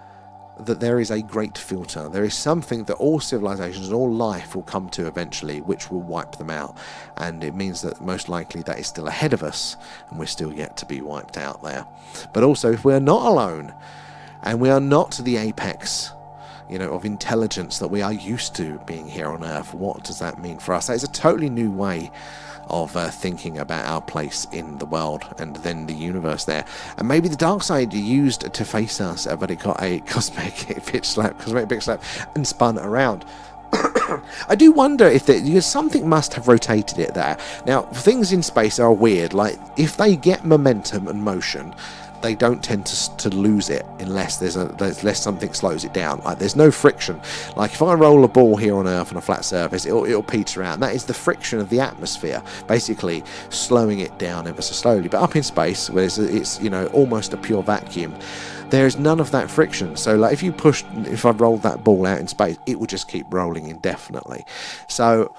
that there is a great filter. There is something that all civilizations and all life will come to eventually, which will wipe them out. And it means that most likely that is still ahead of us, and we're still yet to be wiped out there. But also, if we're not alone, and we are not the apex, of intelligence that we are used to being here on Earth, what does that mean for us? That is a totally new way of thinking about our place in the world and then the universe there. And maybe the dark side used to face us, but it got a cosmetic bitch slap and spun around. I do wonder if something must have rotated it there. Now, things in space are weird. Like, if they get momentum and motion, they don't tend to lose it unless unless something slows it down. Like, there's no friction. Like, if I roll a ball here on Earth on a flat surface, it'll peter out. That is the friction of the atmosphere, basically slowing it down ever so slowly. But up in space, where it's almost a pure vacuum, there is none of that friction. So, like, if I rolled that ball out in space, it would just keep rolling indefinitely. So,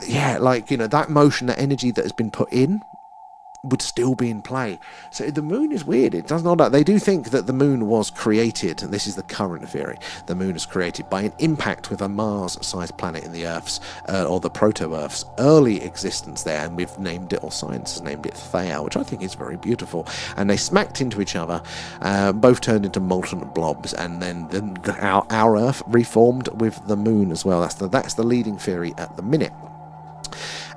yeah, that motion, that energy that has been put in, would still be in play. So the moon is weird. It does not. They do think that the moon was created, and this is the current theory. The moon is created by an impact with a Mars-sized planet in the Earth's or the proto-Earth's early existence there, and we've named it, or science has named it, Theia, which I think is very beautiful. And they smacked into each other, both turned into molten blobs, and then our Earth reformed with the moon as well. That's the leading theory at the minute.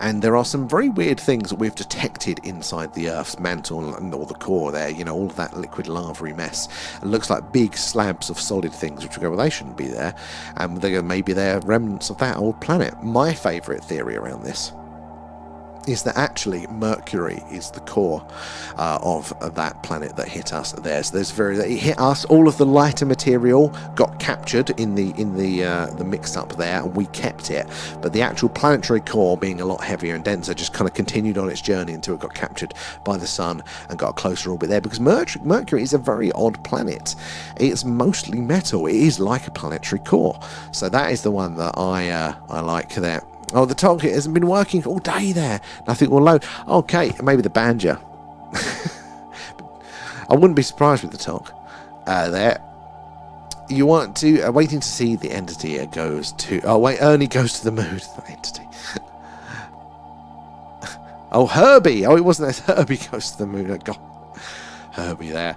And there are some very weird things that we've detected inside the Earth's mantle and all the core there, you know, all of that liquid lavary mess. It looks like big slabs of solid things, which we go, well, they shouldn't be there. And maybe they're remnants of that old planet. My favourite theory around this is that actually Mercury is the core of that planet that hit us there. So it hit us. All of the lighter material got captured in the mix up there, and we kept it. But the actual planetary core, being a lot heavier and denser, just kind of continued on its journey until it got captured by the sun and got a closer orbit there. Because Mercury is a very odd planet. It's mostly metal. It is like a planetary core. So that is the one that I like there. Oh, the target hasn't been working all day there. Nothing will load. Okay, maybe the banjo. I wouldn't be surprised with the talk there. You want to... waiting to see the entity goes to... Oh, wait, Ernie goes to the moon. The entity. Oh, Herbie. Oh, it wasn't that. Herbie goes to the moon. Oh, God. Herbie there.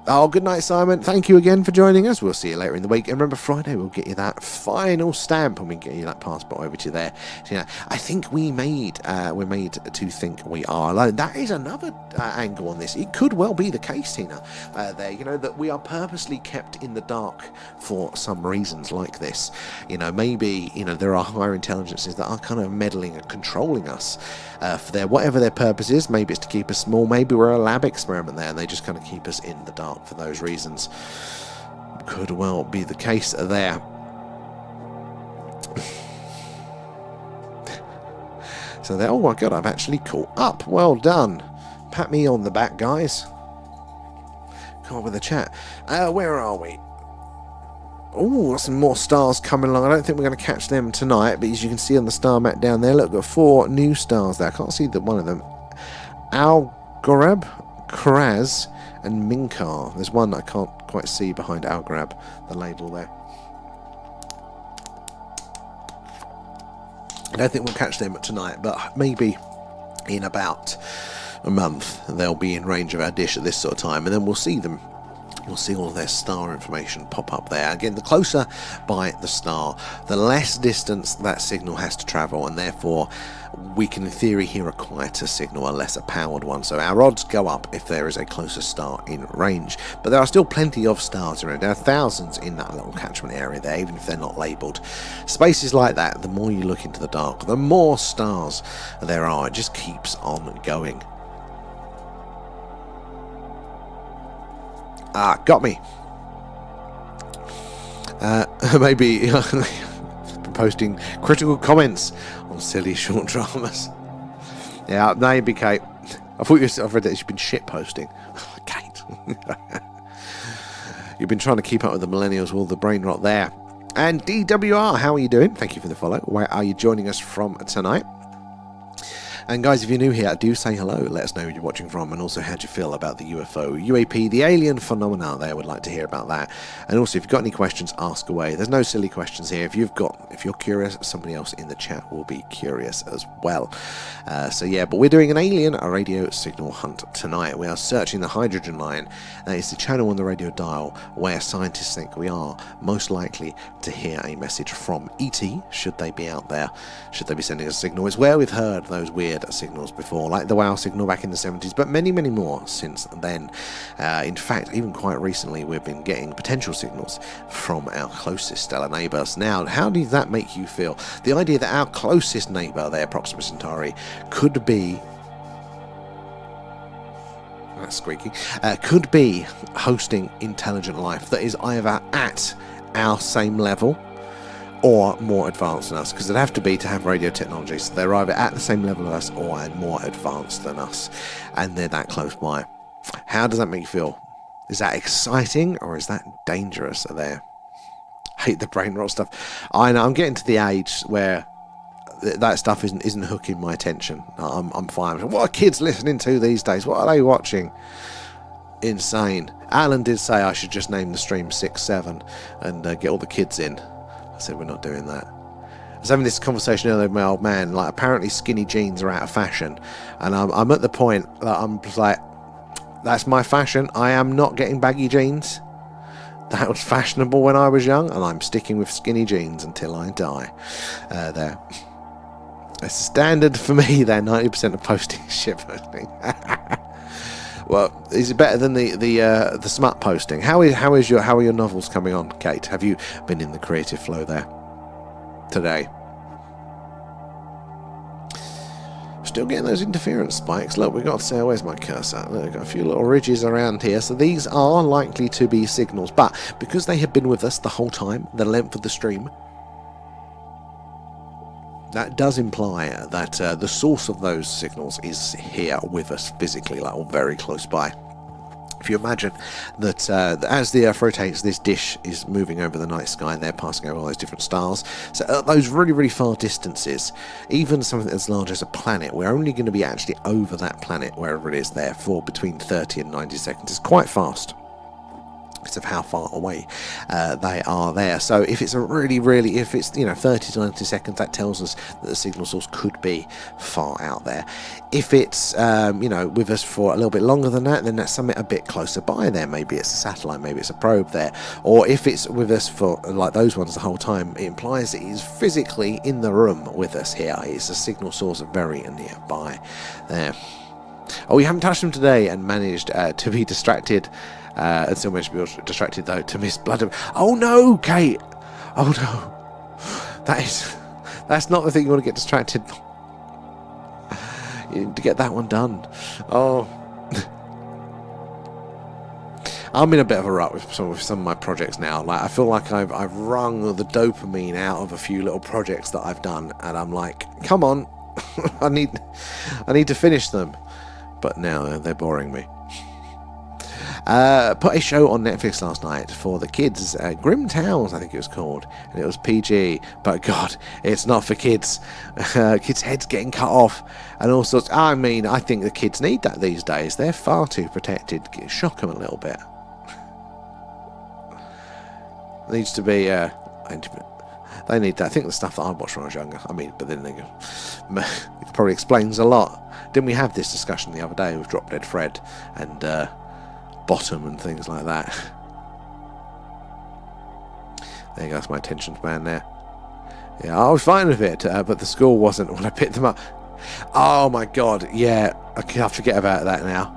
Oh, good night, Simon. Thank you again for joining us. We'll see you later in the week. And remember, Friday we'll get you that final stamp, and we can get you that passport over to you there. So, yeah, I think we're made to think we are alone. That is another angle on this. It could well be the case, Tina. There, you know, that we are purposely kept in the dark for some reasons like this. You know, maybe, you know, there are higher intelligences that are kind of meddling and controlling us for whatever their purpose is. Maybe it's to keep us small. Maybe we're a lab experiment there, and they just kind of keep us in the dark for those reasons. Could well be the case there. So there, oh my God, I've actually caught up. Well done. Pat me on the back, guys. Come on with the chat. Where are we? Oh, some more stars coming along. I don't think we're going to catch them tonight, but as you can see on the star map down there, look, we've got 4 new stars there. I can't see one of them. Algorab, Kraz, and Minkar. There's one that I can't quite see behind Algorab, the label there. I don't think we'll catch them tonight, but maybe in about a month they'll be in range of our dish at this sort of time, and then we'll see them. We'll see all of their star information pop up there. Again, the closer by the star, the less distance that signal has to travel, and therefore we can in theory hear a quieter signal, a lesser powered one. So our odds go up if there is a closer star in range. But there are still plenty of stars around. There are thousands in that little catchment area there, even if they're not labelled. Spaces like that, the more you look into the dark, the more stars there are. It just keeps on going. Ah, got me. Maybe posting critical comments on silly short dramas. Yeah, maybe, Kate. I've read that you've been shit posting. Kate. You've been trying to keep up with the millennials with all the brain rot there. And DWR, how are you doing? Thank you for the follow. Where are you joining us from tonight? And guys, if you're new here, do say hello. Let us know who you're watching from, and also how do you feel about the UFO, UAP, the alien phenomena there. Would like to hear about that. And also, if you've got any questions, ask away. There's no silly questions here. If you're curious, somebody else in the chat will be curious as well. So yeah, but we're doing a radio signal hunt tonight. We are searching the hydrogen line. That is the channel on the radio dial where scientists think we are most likely to hear a message from ET, should they be out there, should they be sending us a signal. It's where we've heard those weird signals before, like the WOW signal back in the 70s, but many more since then. In fact, even quite recently, we've been getting potential signals from our closest stellar neighbours. Now, how does that make you feel? The idea that our closest neighbour there, Proxima Centauri, could be... that's squeaky. Could be hosting intelligent life that is either at our same level or more advanced than us, because it'd have to be to have radio technology, so they're either at the same level as us or more advanced than us, and they're that close by. How does that make you feel? Is that exciting or is that dangerous there? Hate the brain rot stuff. I know, I'm getting to the age where that stuff isn't hooking my attention. I'm fine. What are kids listening to these days? What are they watching? Insane. Alan did say I should just name the stream 6-7 and get all the kids in. I said we're not doing that. I was having this conversation earlier with my old man. Like, apparently skinny jeans are out of fashion, and I'm at the point that I'm just like, that's my fashion. I am not getting baggy jeans. That was fashionable when I was young, and I'm sticking with skinny jeans until I die. There. It's standard for me. They're 90% of posting shit posting. Well, is it better than the smut posting? How are your novels coming on, Kate? Have you been in the creative flow there today? Still getting those interference spikes. Look, we've got to say, where's my cursor? Look, we've got a few little ridges around here. So these are likely to be signals. But because they have been with us the whole time, the length of the stream, that does imply that the source of those signals is here with us physically, like, or very close by. If you imagine that as the Earth rotates, this dish is moving over the night sky, and they're passing over all those different stars. So at those really, really far distances, even something as large as a planet, we're only going to be actually over that planet, wherever it is there, for between 30 and 90 seconds. It's quite fast because of how far away they are there. So if it's if it's 30 to 90 seconds, that tells us that the signal source could be far out there. If it's with us for a little bit longer than that, then that's something a bit closer by there. Maybe it's a satellite, maybe it's a probe there. Or if it's with us for like those ones the whole time, it implies that he's physically in the room with us here. It's a signal source very nearby there. Oh, we haven't touched them today and managed to be distracted. And still managed to be distracted though to miss blood. Oh no, Kate! Oh no, that's not the thing you want to get distracted. You need to get that one done. Oh, I'm in a bit of a rut with some of my projects now. Like, I feel like I've wrung the dopamine out of a few little projects that I've done, and I'm like, come on, I need to finish them. But now they're boring me. Put a show on Netflix last night for the kids, Grim Tales I think it was called, and it was PG, but God, it's not for kids. Kids' heads getting cut off and all sorts. I mean, I think the kids need that these days. They're far too protected. Shock them a little bit. Needs to be they need that. I think the stuff that I watched when I was younger, I mean, but then it probably explains a lot. Didn't we have this discussion the other day with Drop Dead Fred and Bottom and things like that? There you go, that's my attention span there. Yeah, I was fine with it, but the school wasn't when I picked them up. Oh my God, yeah, I forget about that now.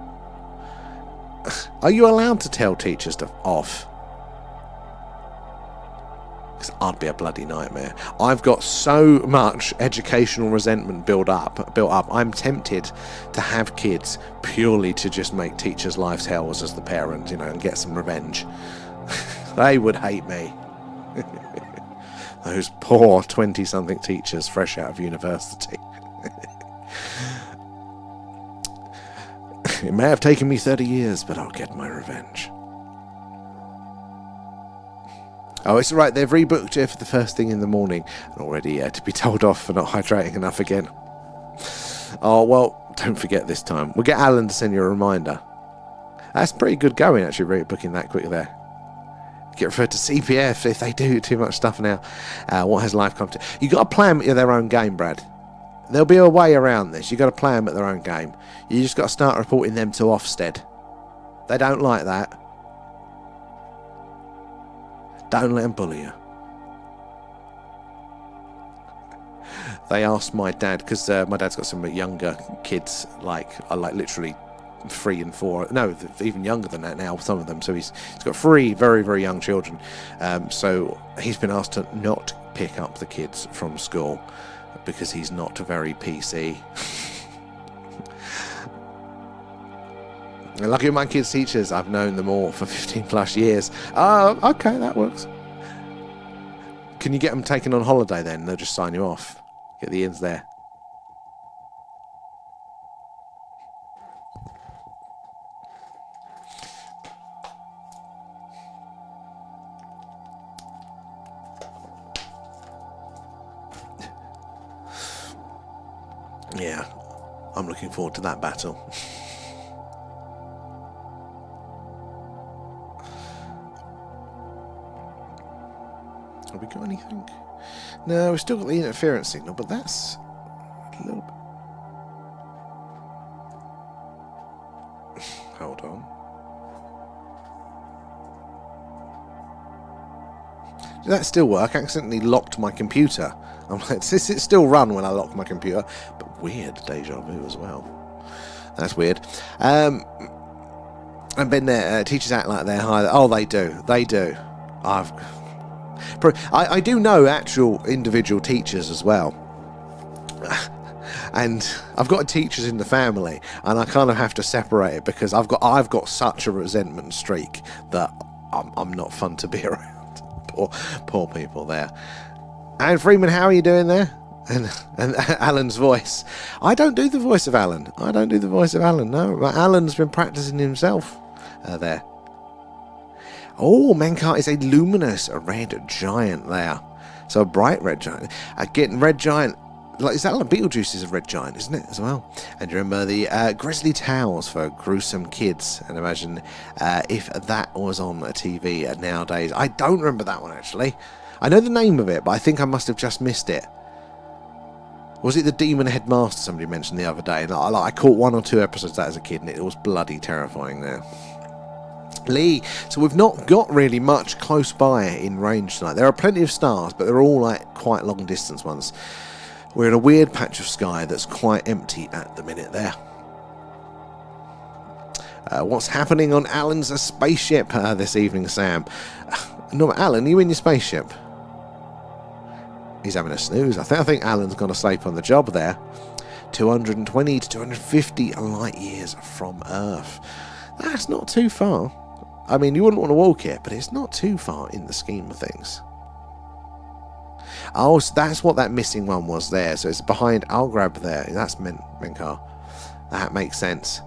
Are you allowed to tell teachers off? Because I'd be a bloody nightmare. I've got so much educational resentment built up. I'm tempted to have kids purely to just make teachers' lives hell as the parent, and get some revenge. They would hate me. Those poor 20-something teachers fresh out of university. It may have taken me 30 years, but I'll get my revenge. Oh, it's all right. They've rebooked it for the first thing in the morning, and already to be told off for not hydrating enough again. Oh, well, don't forget this time. We'll get Alan to send you a reminder. That's pretty good going, actually, rebooking that quick there. Get referred to CPF if they do too much stuff now. What has life come to? You got to play them at their own game, Brad. There'll be a way around this. You got to play them at their own game. You just got to start reporting them to Ofsted. They don't like that. Don't let them bully you. They asked my dad, because my dad's got some younger kids, like literally 3 and 4. No, even younger than that now, some of them. So he's got 3 very, very young children. So he's been asked to not pick up the kids from school because he's not very PC. And lucky my kids' teachers, I've known them all for 15 plus years. Okay, that works. Can you get them taken on holiday then? They'll just sign you off. Get the ins there. Yeah, I'm looking forward to that battle. Have we got anything? No, we've still got the interference signal, but that's a little bit... Hold on. Did that still work? I accidentally locked my computer. I'm like, does it still run when I lock my computer? But weird deja vu as well. That's weird. I've been there. Teachers act like they're high. Oh, they do. They do. I do know actual individual teachers as well. And I've got teachers in the family, and I kind of have to separate it because I've got such a resentment streak that I'm not fun to be around. Poor people there. And Freeman, how are you doing there? And Alan's voice. I don't do the voice of Alan. No, but Alan's been practicing himself there. Oh, Menkar is a luminous red giant there. So a bright red giant. Getting red giant. Is that like Beetlejuice is a red giant, isn't it, as well? And you remember the Grizzly Towers for gruesome kids. And imagine if that was on a TV nowadays. I don't remember that one, actually. I know the name of it, but I think I must have just missed it. Was it the Demon Headmaster somebody mentioned the other day? And I caught 1 or 2 episodes of that as a kid, and it was bloody terrifying there. Lee, so we've not got really much close by in range tonight. There are plenty of stars, but they're all like quite long distance ones. We're in a weird patch of sky that's quite empty at the minute there. What's happening on Alan's spaceship this evening, Sam? No, Alan, are you in your spaceship? He's having a snooze. I think Alan's gone to sleep on the job there. 220 to 250 light years from Earth. That's not too far. I mean, you wouldn't want to walk it, but it's not too far in the scheme of things. Oh, so that's what that missing one was there. So it's behind. I'll grab there. That's Menkar. That makes sense.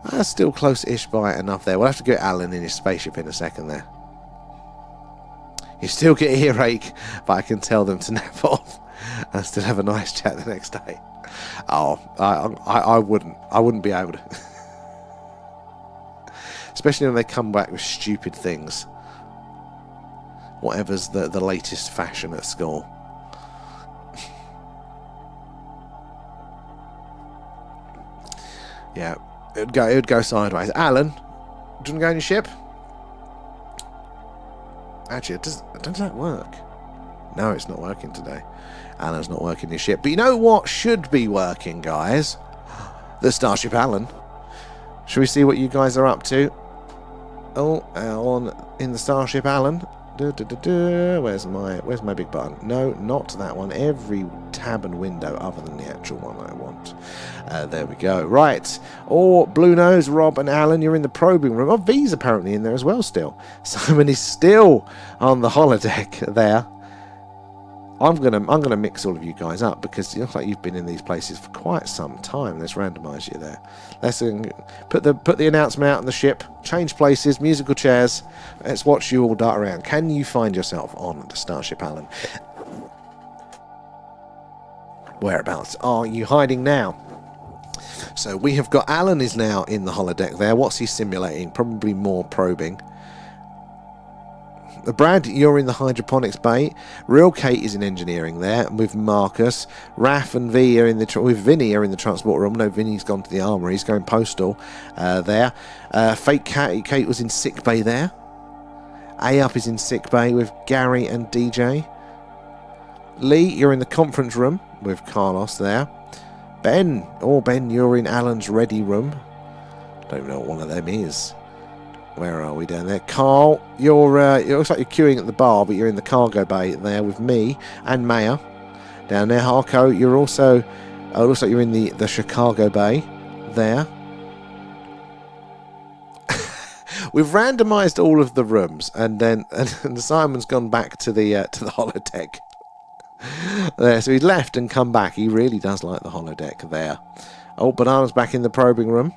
That's still close-ish by enough there. We'll have to get Alan in his spaceship in a second there. You still get earache, but I can tell them to nap off and still have a nice chat the next day. Oh, I wouldn't be able to. Especially when they come back with stupid things. Whatever's the latest fashion at school. Yeah, it would go sideways. Alan, do you want to go on your ship? Actually, does that work? No, it's not working today. Alan's not working his ship. But you know what should be working, guys? The Starship Alan. Shall we see what you guys are up to? Oh, in the Starship Alan. Where's my big button? No, not that one. Every tab and window other than the actual one I want. There we go. Right. Or Blue Nose, Rob and Alan, you're in the probing room. Oh, V's apparently in there as well still. Simon is still on the holodeck there. I'm gonna mix all of you guys up because you look like you've been in these places for quite some time. Let's randomise you there. Let's put the announcement out on the ship. Change places, musical chairs. Let's watch you all dart around. Can you find yourself on the Starship Alan? Whereabouts are you hiding now? So we have got Alan is now in the holodeck there. What's he simulating? Probably more probing. Brad, you're in the hydroponics bay. Real Kate is in engineering there with Marcus. Raf and V are in with Vinny are in the transport room. No, Vinny's gone to the armory. He's going postal there. Fake Kate was in sick bay there. A-Up is in sick bay with Gary and DJ. Lee, you're in the conference room with Carlos there. Ben, you're in Alan's ready room. Don't even know what one of them is. Where are we down there? Carl, it looks like you're queuing at the bar, but you're in the cargo bay there with me and Maya. Down there, Harko, you're also... it looks like you're in the Chicago bay there. We've randomised all of the rooms, and Simon's gone back to the holodeck. There, so he's left and come back. He really does like the holodeck there. Oh, Banana's back in the probing room.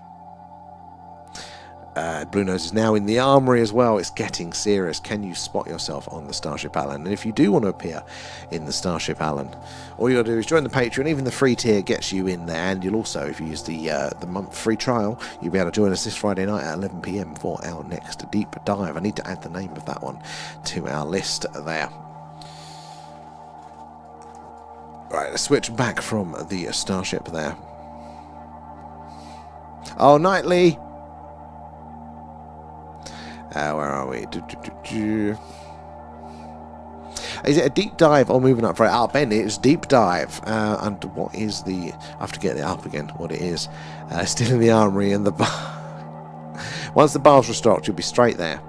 Blue Nose is now in the armory as well. It's getting serious. Can you spot yourself on the Starship Alan? And if you do want to appear in the Starship Alan, all you got to do is join the Patreon. Even the free tier gets you in there. And you'll also, if you use the month free trial, you'll be able to join us this Friday night at 11 PM for our next deep dive. I need to add the name of that one to our list there. Right, let's switch back from the Starship there. Oh, Nightly! Where are we? Is it a deep dive or moving up for it? Ben, it's deep dive. And what is the... I have to get it up again, what it is. Still in the armory and the bar. Once the bar's restocked, you'll be straight there.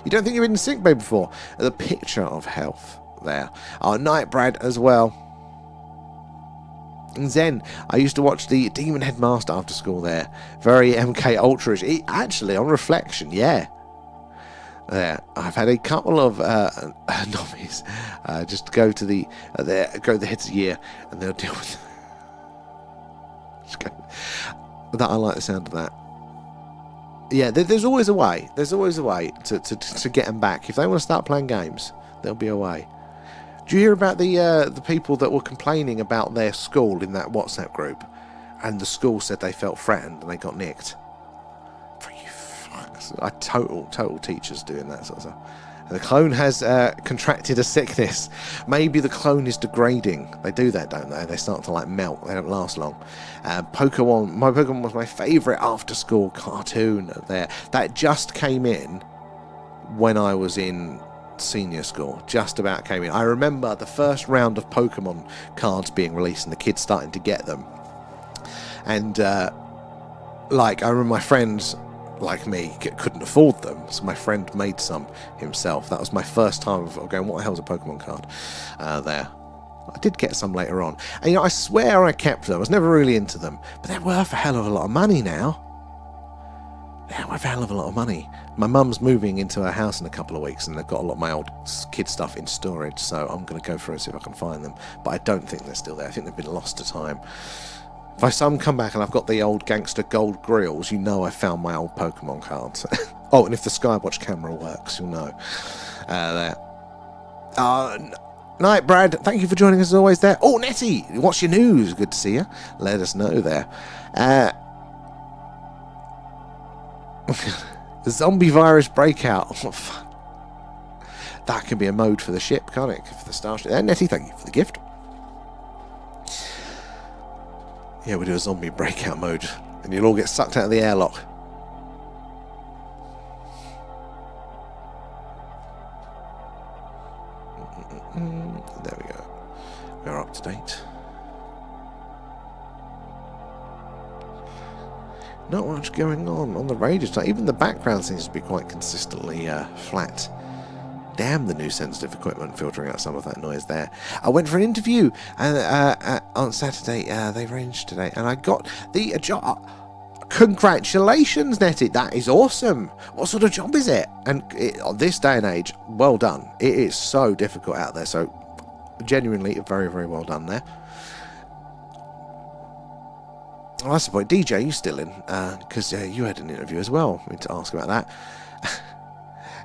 You don't think you've been in sick bay before? The picture of health there. Oh, night, Brad, as well. And Zen, I used to watch the Demon Headmaster after school there. Very MK Ultra-ish. Actually, on reflection, yeah. There, I've had a couple of novices just go to the heads of year, and they'll deal with that. I like the sound of that. Yeah, there's always a way. There's always a way to get them back. If they want to start playing games, there'll be a way. Do you hear about the people that were complaining about their school in that WhatsApp group, and the school said they felt threatened and they got nicked? Total teachers doing that sort of stuff. The clone has contracted a sickness. Maybe the clone is degrading. They do that, don't they? They start to like melt. They don't last long. Pokemon. My Pokemon was my favourite after-school cartoon. There, that just came in when I was in senior school. Just about came in. I remember the first round of Pokemon cards being released and the kids starting to get them. And I remember my friends, like me, couldn't afford them, so my friend made some himself. That was my first time of going, what the hell's a Pokemon card? There. I did get some later on. And I swear I kept them. I was never really into them. But they're worth a hell of a lot of money now. They're worth a hell of a lot of money. My mum's moving into her house in a couple of weeks, and they've got a lot of my old kid stuff in storage, so I'm going to go through and see if I can find them. But I don't think they're still there. I think they've been lost to time. If I come back and I've got the old gangster gold grills, you know I found my old Pokemon cards. Oh, and if the Skywatch camera works, you'll know. There. Night, Brad. Thank you for joining us as always there. Oh, Nettie, what's your news? Good to see you. Let us know there. Zombie virus breakout. That can be a mode for the ship, can't it? For the starship. Nettie, thank you for the gift. Yeah, we do a zombie breakout mode, and you'll all get sucked out of the airlock. There we go. We're up to date. Not much going on the radio side. Even the background seems to be quite consistently flat. Damn the new sensitive equipment filtering out some of that noise there. I went for an interview on Saturday. They arranged today, and I got the job. Congratulations, Nettie. That is awesome. What sort of job is it? And on this day and age, well done. It is so difficult out there. So genuinely, very, very well done there. Oh, that's the point. DJ, you still in? Because you had an interview as well. I need to ask about that.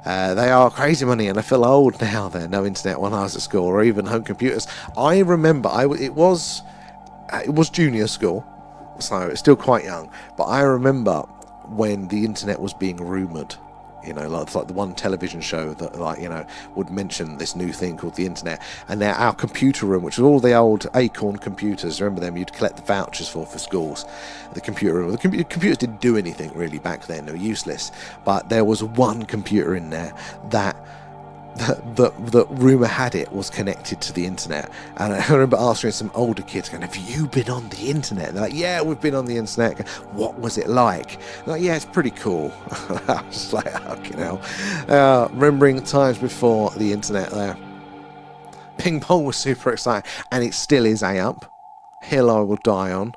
They are crazy money, and I feel old now. There, no internet when I was at school, or even home computers. I remember it was junior school, so it's still quite young. But I remember when the internet was being rumoured. You know, like the one television show that, would mention this new thing called the internet. And now our computer room, which was all the old Acorn computers, remember them? You'd collect the vouchers for schools. The computer room. The computers didn't do anything really back then. They were useless. But there was one computer in there that rumour had it was connected to the internet. And I remember asking some older kids, going, have you been on the internet? And they're like, yeah, we've been on the internet. What was it like? I'm like, yeah, it's pretty cool. I was just like, fucking hell. Remembering times before the internet there. Ping pong was super exciting, and it still is up. Hill I will die on.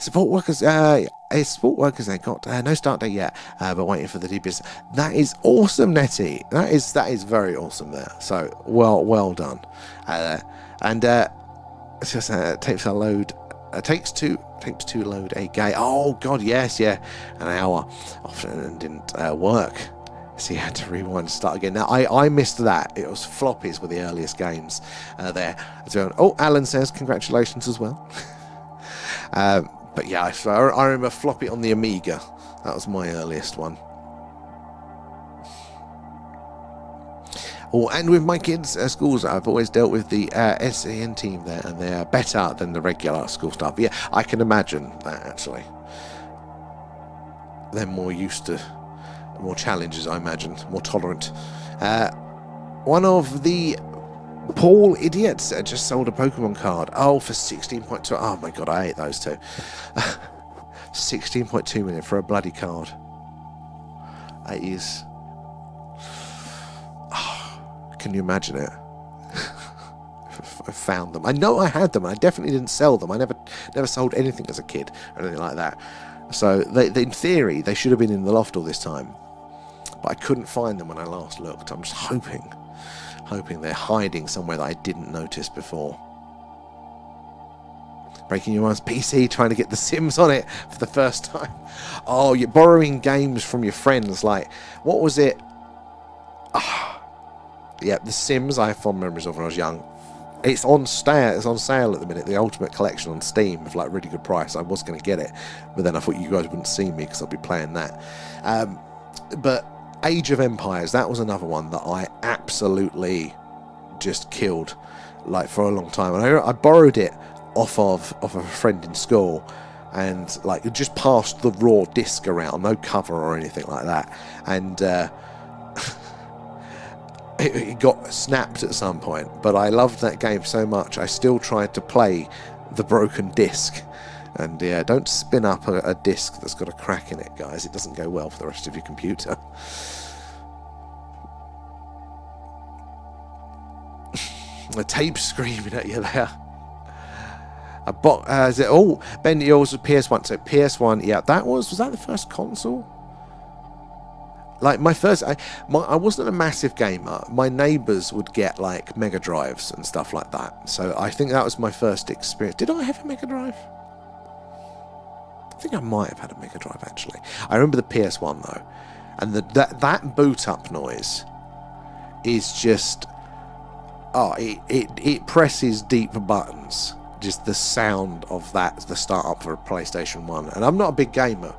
Support workers, they got no start date yet, but waiting for the DBS. That is awesome, Nettie. That is very awesome there. So well done. It's just tapes to load. Tapes to load a game. Oh God, yes, yeah, an hour. Often didn't work. So you had to rewind and start again. Now, I missed that. It was floppies were the earliest games there. So, Alan says congratulations as well. But yeah, I remember floppy on the Amiga. That was my earliest one. Oh, and with my kids' schools, I've always dealt with the SEN team there, and they're better than the regular school staff. Yeah, I can imagine that, actually. They're more used to more challenges, I imagine, more tolerant. One of the Paul idiots just sold a Pokemon card. Oh, for 16.2. Oh my god, I hate those two. 16.2 million for a bloody card. That is. Oh, can you imagine it? I found them. I know I had them. I definitely didn't sell them. I never sold anything as a kid or anything like that. So in theory, they should have been in the loft all this time. But I couldn't find them when I last looked. I'm just hoping they're hiding somewhere that I didn't notice before. Breaking your mom's PC, trying to get The Sims on it for the first time. Oh, you're borrowing games from your friends. Like, what was it? Yeah, The Sims. I have fond memories of when I was young. It's on sale at the minute. The Ultimate Collection on Steam for like really good price. I was going to get it, but then I thought you guys wouldn't see me because I'll be playing that. But Age of Empires, that was another one that I absolutely just killed, like, for a long time. And I borrowed it off of a friend in school, and like it just passed the raw disc around, no cover or anything like that, and it got snapped at some point. But I loved that game so much, I still tried to play the broken disc. And yeah, don't spin up a disc that's got a crack in it, guys. It doesn't go well for the rest of your computer. The tape screaming at you there. Is it? Oh, Ben, yours was PS1. So PS1, yeah, was that the first console? Like my first, I wasn't a massive gamer. My neighbours would get like Mega Drives and stuff like that. So I think that was my first experience. Did I have a Mega Drive? I think I might have had a Mega Drive actually. I remember the PS1 though, and that boot up noise is just, it presses deep buttons. Just the sound of that, the start up for a PlayStation 1. And I'm not a big gamer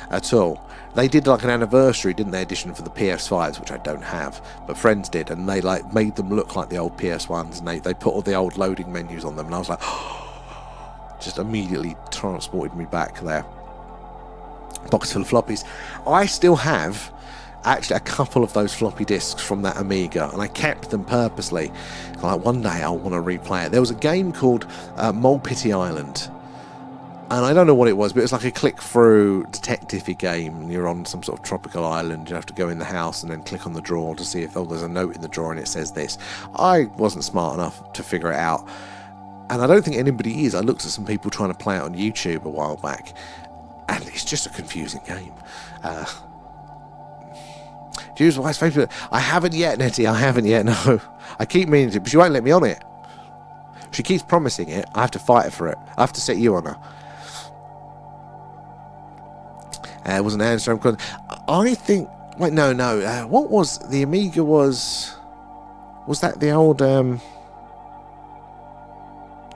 at all. They did like an anniversary, didn't they, edition for the PS5s, which I don't have, but friends did, and they like made them look like the old PS1s, and they put all the old loading menus on them, and I was like, just immediately transported me back there. Box full of floppies. I still have actually a couple of those floppy disks from that Amiga, and I kept them purposely. Like, one day I'll want to replay it. There was a game called Mole Pity Island, and I don't know what it was, but it was like a click-through detective-y game, and you're on some sort of tropical island. You have to go in the house and then click on the drawer to see if, there's a note in the drawer and it says this. I wasn't smart enough to figure it out, and I don't think anybody is. I looked at some people trying to play it on YouTube a while back, and it's just a confusing game. Jules Wise Facebook. I haven't yet, Nettie. I haven't yet. No, I keep meaning to, but she won't let me on it. She keeps promising it. I have to fight her for it. I have to set you on her. It was an answer. I think. Wait, no. What was the Amiga? Was that the old? No.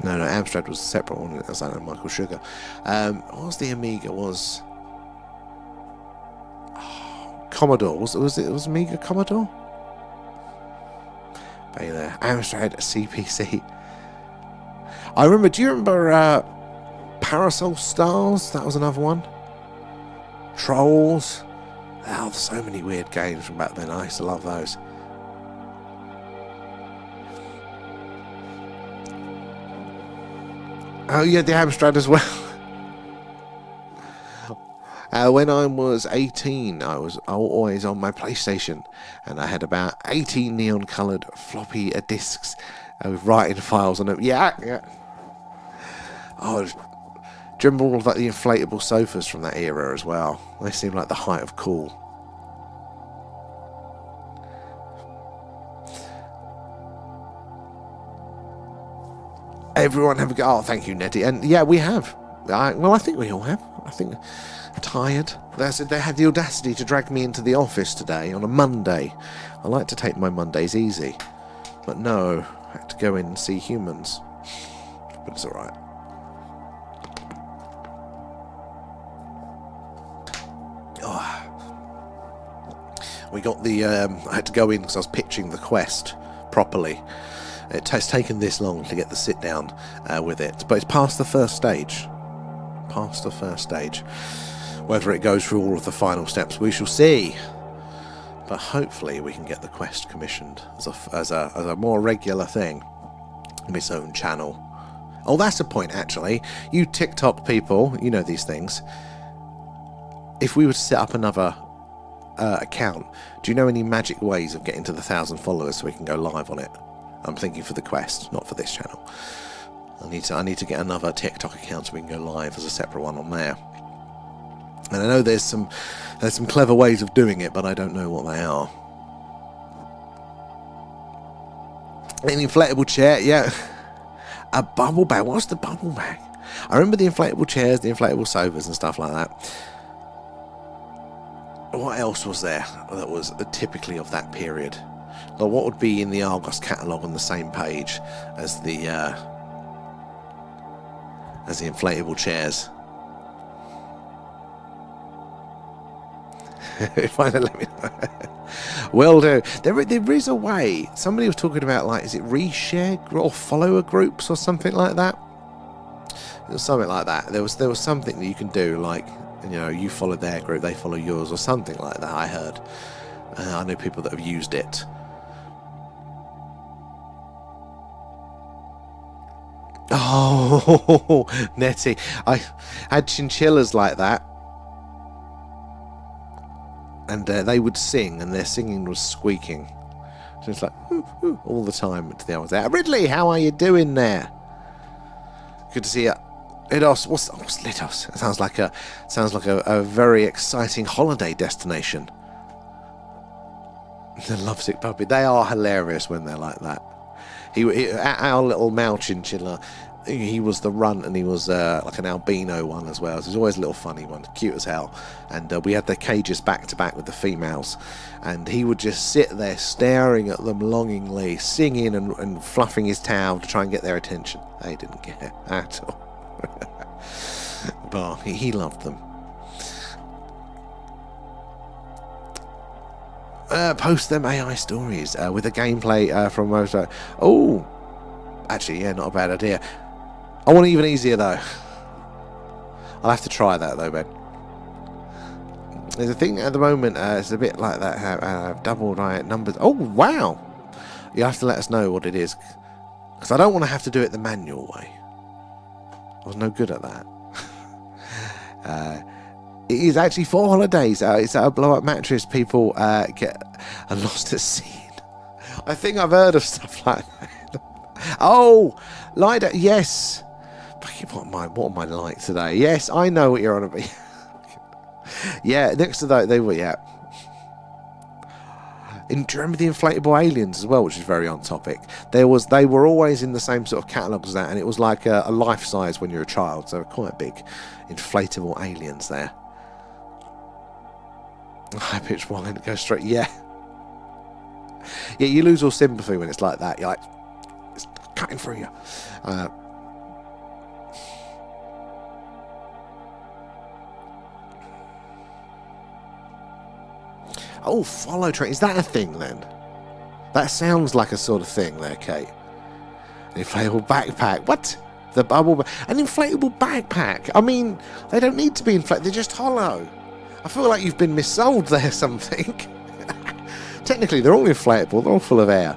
Amstrad was a separate one. It was like Michael Sugar. What was the Amiga? Was Commodore. Was it Amiga Commodore? Hey there. Amstrad CPC. I remember, do you remember Parasol Stars? That was another one. Trolls. Oh, so many weird games from back then. I used to love those. Oh yeah, the Amstrad as well. When I was 18, I was always on my PlayStation, and I had about 18 neon-coloured floppy disks with writing files on them. Yeah. Oh, do you remember all of like the inflatable sofas from that era as well? They seem like the height of cool. Everyone have a go. Oh, thank you, Nettie. And yeah, we have. I think we all have. I think. Tired. They had the audacity to drag me into the office today on a Monday. I like to take my Mondays easy, but no, I had to go in and see humans. But it's alright. We got the. I had to go in because I was pitching the quest properly. It has taken this long to get the sit down with it, but it's past the first stage. Whether it goes through all of the final steps, we shall see. But hopefully we can get the quest commissioned as a more regular thing on its own channel. Oh, that's a point, actually. You TikTok people, you know these things. If we were to set up another account, do you know any magic ways of getting to the 1,000 followers so we can go live on it? I'm thinking for the quest, not for this channel. I need to get another TikTok account so we can go live as a separate one on there. And I know there's some clever ways of doing it, but I don't know what they are. An inflatable chair, yeah. A bubble bag. What's the bubble bag? I remember the inflatable chairs, the inflatable sofas and stuff like that. What else was there that was typically of that period? Like what would be in the Argos catalogue on the same page as the inflatable chairs? If I let me know. Will do. There is a way. Somebody was talking about, like, is it reshare or follower groups or something like that? It was something like that. There was something that you can do, like, you know, you follow their group, they follow yours, or something like that. I heard. I know people that have used it. Oh, Nettie. I had chinchillas like that. And they would sing, and their singing was squeaking. So it's like, ooh, ooh, all the time to the others there. Ridley, how are you doing there? Good to see you. Lidos, what's Lidos? It sounds like a very exciting holiday destination. The lovesick puppy. They are hilarious when they're like that. Our little Mal chinchilla, he was the runt, and he was like an albino one as well. So he's always a little funny one, cute as hell. And we had the cages back to back with the females, and he would just sit there staring at them longingly, singing and fluffing his tail to try and get their attention. They didn't care at all. But he loved them. Post them AI stories with a gameplay from Moto. Oh, actually, yeah, not a bad idea. I want it even easier though. I'll have to try that though, Ben. There's a thing at the moment. It's a bit like that. Double right numbers. Oh wow! You have to let us know what it is, because I don't want to have to do it the manual way. I was no good at that. It is actually for holidays. It's a blow-up mattress. People get lost at sea. I think I've heard of stuff like that. Oh, Lida, yes. What am I like today? Yes, I know what you're on about. Yeah, next to that, they were, yeah. Do you remember the inflatable aliens as well, which is very on topic? They were always in the same sort of catalogue as that, and it was like a life size when you're a child, so quite big inflatable aliens there. High pitch one and go straight, yeah. Yeah, you lose all sympathy when it's like that. You're like, it's cutting through you. Oh, follow train. Is that a thing then? That sounds like a sort of thing there, Kate. An inflatable backpack. What? The bubble. An inflatable backpack. I mean, they don't need to be inflated. They're just hollow. I feel like you've been missold there something. Technically, they're all inflatable. They're all full of air.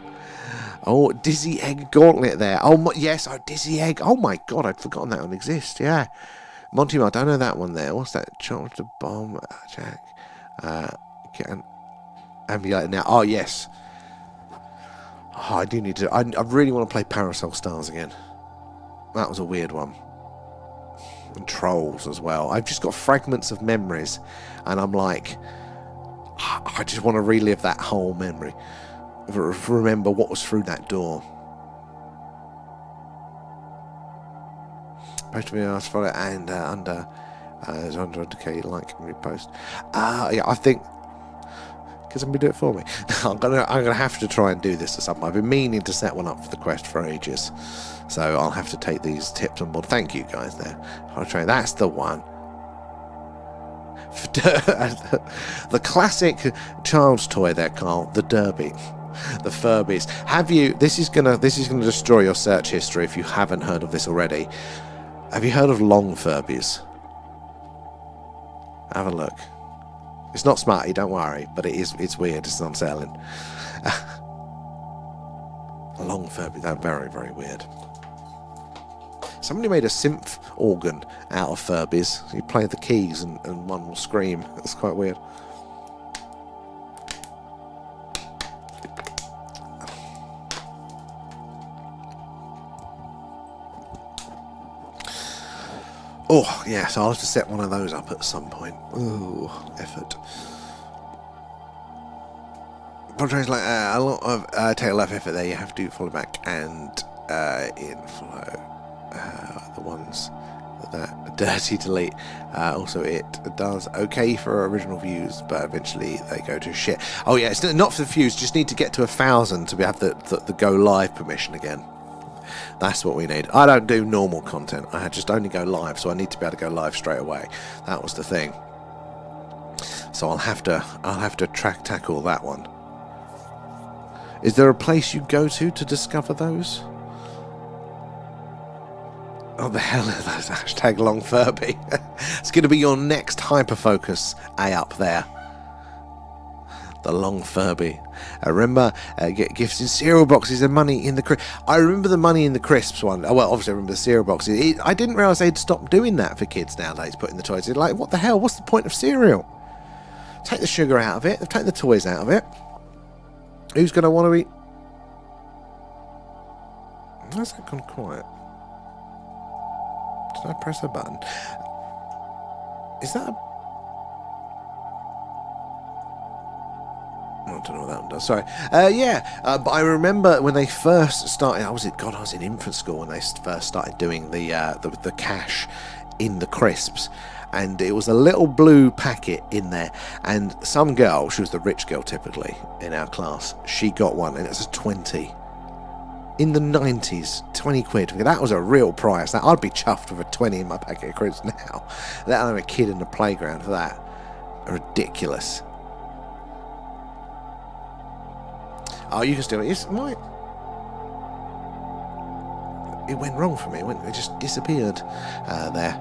Oh, Dizzy Egg Gauntlet there. Oh, yes. Oh, Dizzy Egg. Oh, my God. I'd forgotten that one exists. Yeah. Monty Mark. Don't know that one there. What's that? Charge the bomb. Jack. Get an ambulate now. Oh, yes. Oh, I do need to. I really want to play Parasol Stars again. That was a weird one. And Trolls as well. I've just got fragments of memories, and I'm like, I just want to relive that whole memory. Remember what was through that door. Supposed to be asked for it, and under 100k like and repost. Yeah, I think. Can somebody do it for me? I'm gonna have to try and do this or something. I've been meaning to set one up for the quest for ages, so I'll have to take these tips on board. Thank you guys there. I'll try. That's the one. The classic child's toy there, Carl. The Derby, the Furbies. Have you? This is gonna destroy your search history if you haven't heard of this already. Have you heard of long Furbies? Have a look. It's not smarty, don't worry, but it's weird, it's unsettling. A long Furby, they're very, very weird. Somebody made a synth organ out of Furbies. You play the keys and one will scream. It's quite weird. Oh, yeah, so I'll have to set one of those up at some point. Ooh, effort. Portraits like a lot of take a lot of effort there. You have to follow back and follow the ones that dirty delete. Also, it does okay for original views, but eventually they go to shit. Oh yeah, it's not for the views. Just need to get to 1,000 to have the go live permission again. That's what we need. I don't do normal content. I just only go live, so I need to be able to go live straight away. That was the thing. So I'll have to tackle that one. Is there a place you go to discover those? Oh, the hell is that? Hashtag long Furby. It's going to be your next hyperfocus up there. The long Furby. I remember get gifts in cereal boxes and money in the crisps. I remember the money in the crisps one. Oh, well, obviously I remember the cereal boxes. I didn't realise they'd stopped doing that for kids nowadays, putting the toys in. Like, what the hell? What's the point of cereal? Take the sugar out of it. Take the toys out of it. Who's going to want to eat? Why's that gone quiet? Did I press a button? Is that a... I don't know what that one does. Sorry. But I remember when they first started. I was in infant school when they first started doing the cash in the crisps, and it was a little blue packet in there. And some girl, she was the rich girl typically in our class, she got one, and it's a 20. In the 90s, 20 quid. That was a real price. I'd be chuffed with a 20 in my packet of crisps now. Let alone a kid in the playground for that. Ridiculous. Oh, you can still... It went wrong for me. It just disappeared there.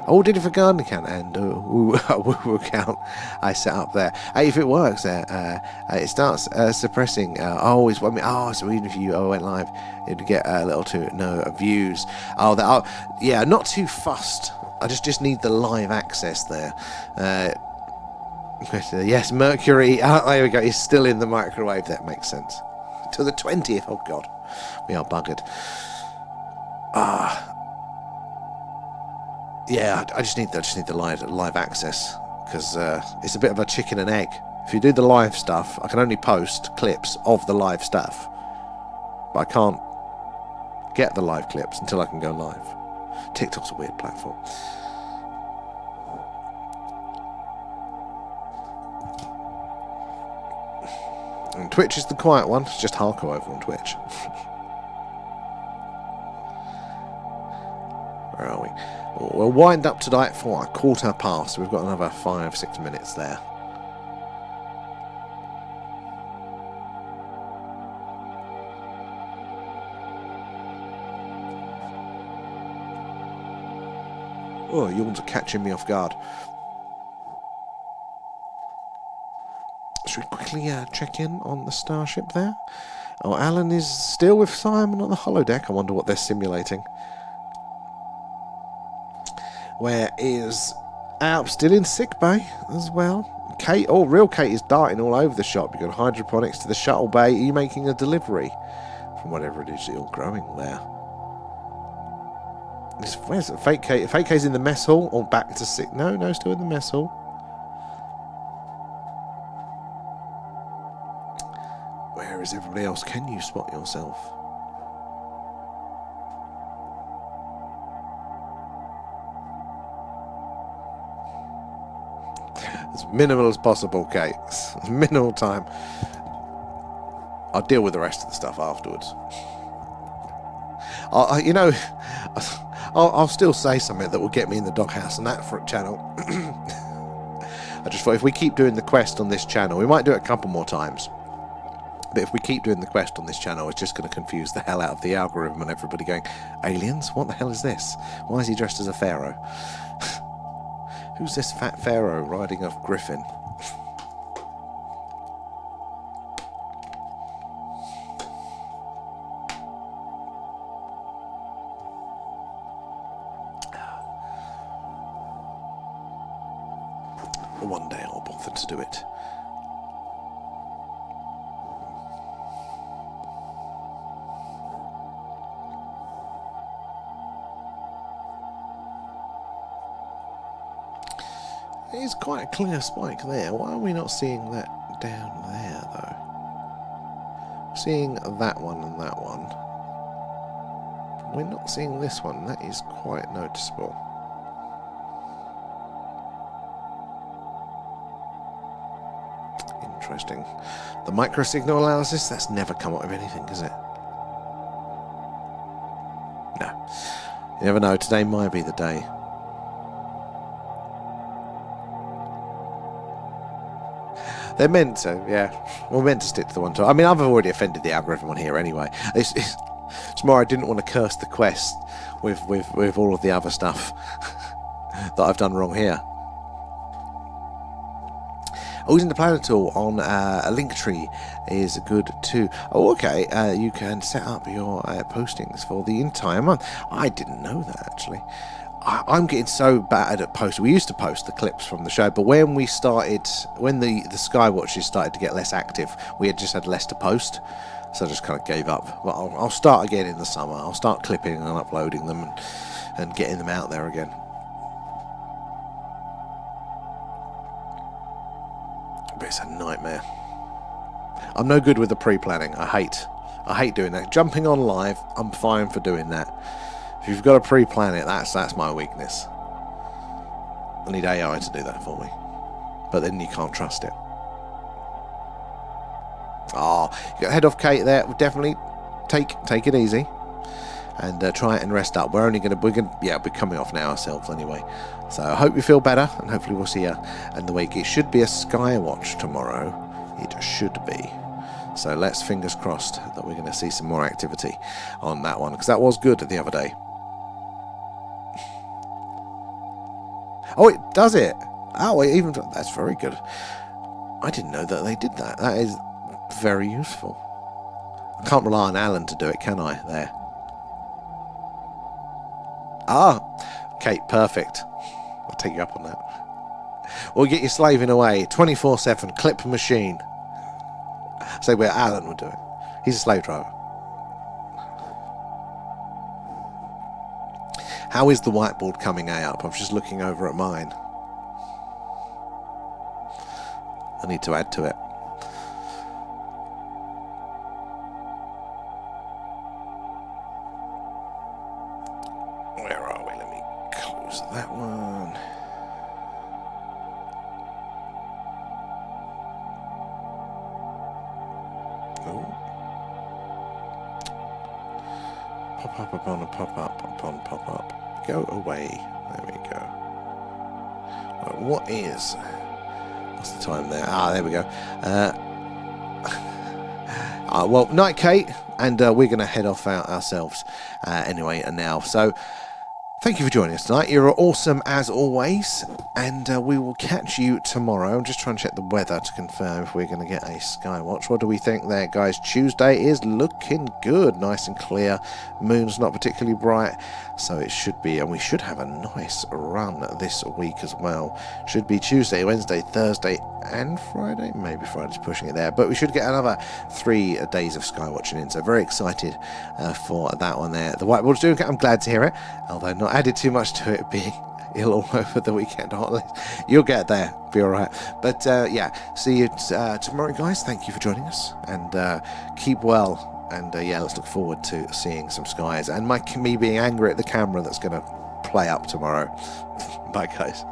Oh, did it for garden account and woo account I set up there. Hey, if it works there, it starts suppressing. So even if you went live, it'd get a little to no views. Yeah, not too fussed. I just need the live access there. Yes, Mercury. There we go. He's still in the microwave. That makes sense. To the 20th. Oh God, we are buggered. Yeah, I just need the live access, because it's a bit of a chicken and egg. If you do the live stuff, I can only post clips of the live stuff, but I can't get the live clips until I can go live. TikTok's a weird platform. And Twitch is the quiet one. It's just hardcore over on Twitch. Where are we? We'll wind up tonight for a 1/4 past. We've got another 5-6 minutes there. Oh, yawns are catching me off guard. Should we quickly check in on the starship there? Oh, Alan is still with Simon on the holodeck. I wonder what they're simulating. Where is Alp still in sick bay as well? Kate, real Kate is darting all over the shop. You've got hydroponics to the shuttle bay. Are you making a delivery from whatever it is you're growing there? Where's it? Fake Kate? Fake Kate's in the mess hall or back to sick? No, still in the mess hall. Where is everybody else? Can you spot yourself? As minimal as possible, Kate. As minimal time. I'll deal with the rest of the stuff afterwards. I'll still say something that will get me in the doghouse on that channel. I just thought if we keep doing the quest on this channel, we might do it a couple more times. But if we keep doing the quest on this channel, it's just going to confuse the hell out of the algorithm and everybody going, aliens? What the hell is this? Why is he dressed as a pharaoh? Who's this fat pharaoh riding a griffin? One day I'll bother to do it. It is quite a clear spike there. Why are we not seeing that down there, though? Seeing that one and that one. We're not seeing this one. That is quite noticeable. Interesting. The microsignal analysis, that's never come up with anything, is it? No. You never know. Today might be the day. They're meant to, yeah. We're meant to stick to the one time. I mean, I've already offended the algorithm on here anyway. It's more I didn't want to curse the quest with all of the other stuff that I've done wrong here. Using the planet tool on a link tree is good too. Oh, okay. You can set up your postings for the entire month. I didn't know that, actually. I'm getting so bad at posting. We used to post the clips from the show, but when we started, when the skywatchers started to get less active, we had just had less to post, so I just kind of gave up. But I'll start again in the summer. I'll start clipping and uploading them and getting them out there again. But it's a nightmare. I'm no good with the pre-planning. I hate doing that. Jumping on live, I'm fine for doing that. If you've got to pre-plan it, that's my weakness. I need AI to do that for me. But then you can't trust it. Oh, you got head off Kate there. We'll definitely take it easy. And try it and rest up. We're coming off now ourselves anyway. So I hope you feel better, and hopefully we'll see you in the week. It should be a skywatch tomorrow. It should be. So let's fingers crossed that we're going to see some more activity on that one, because that was good the other day. Oh, it does it. Oh, that's very good. I didn't know that they did that. That is very useful. I can't rely on Alan to do it, can I? There. Ah, Kate, perfect. I'll take you up on that. We'll get you slaving away 24/7 clip machine. Say where Alan would do it. He's a slave driver. How is the whiteboard coming up? I'm just looking over at mine. I need to add to it. Where are we? Let me close that one. Oh. Pop up upon a pop up upon pop up. Go away. There we go. Right, what's the time there? Ah, there we go. Well, night, Kate, and we're going to head off out ourselves anyway. And now, so thank you for joining us tonight. You're awesome as always, and we will catch you tomorrow. I'm just trying to check the weather to confirm if we're going to get a skywatch. What do we think there, guys? Tuesday is looking good, nice and clear. Moon's not particularly bright, so it should be, and we should have a nice run this week as well. Should be Tuesday, Wednesday, Thursday, and Friday. Maybe Friday's pushing it there, but we should get another 3 days of skywatching in. So very excited for that one there. The whiteboard's doing. I'm glad to hear it, although not added too much to it being ill all over the weekend. You'll get there, be all right. But yeah, see you tomorrow, guys. Thank you for joining us, and keep well. And yeah, let's look forward to seeing some skies and me being angry at the camera that's going to play up tomorrow. Bye, guys.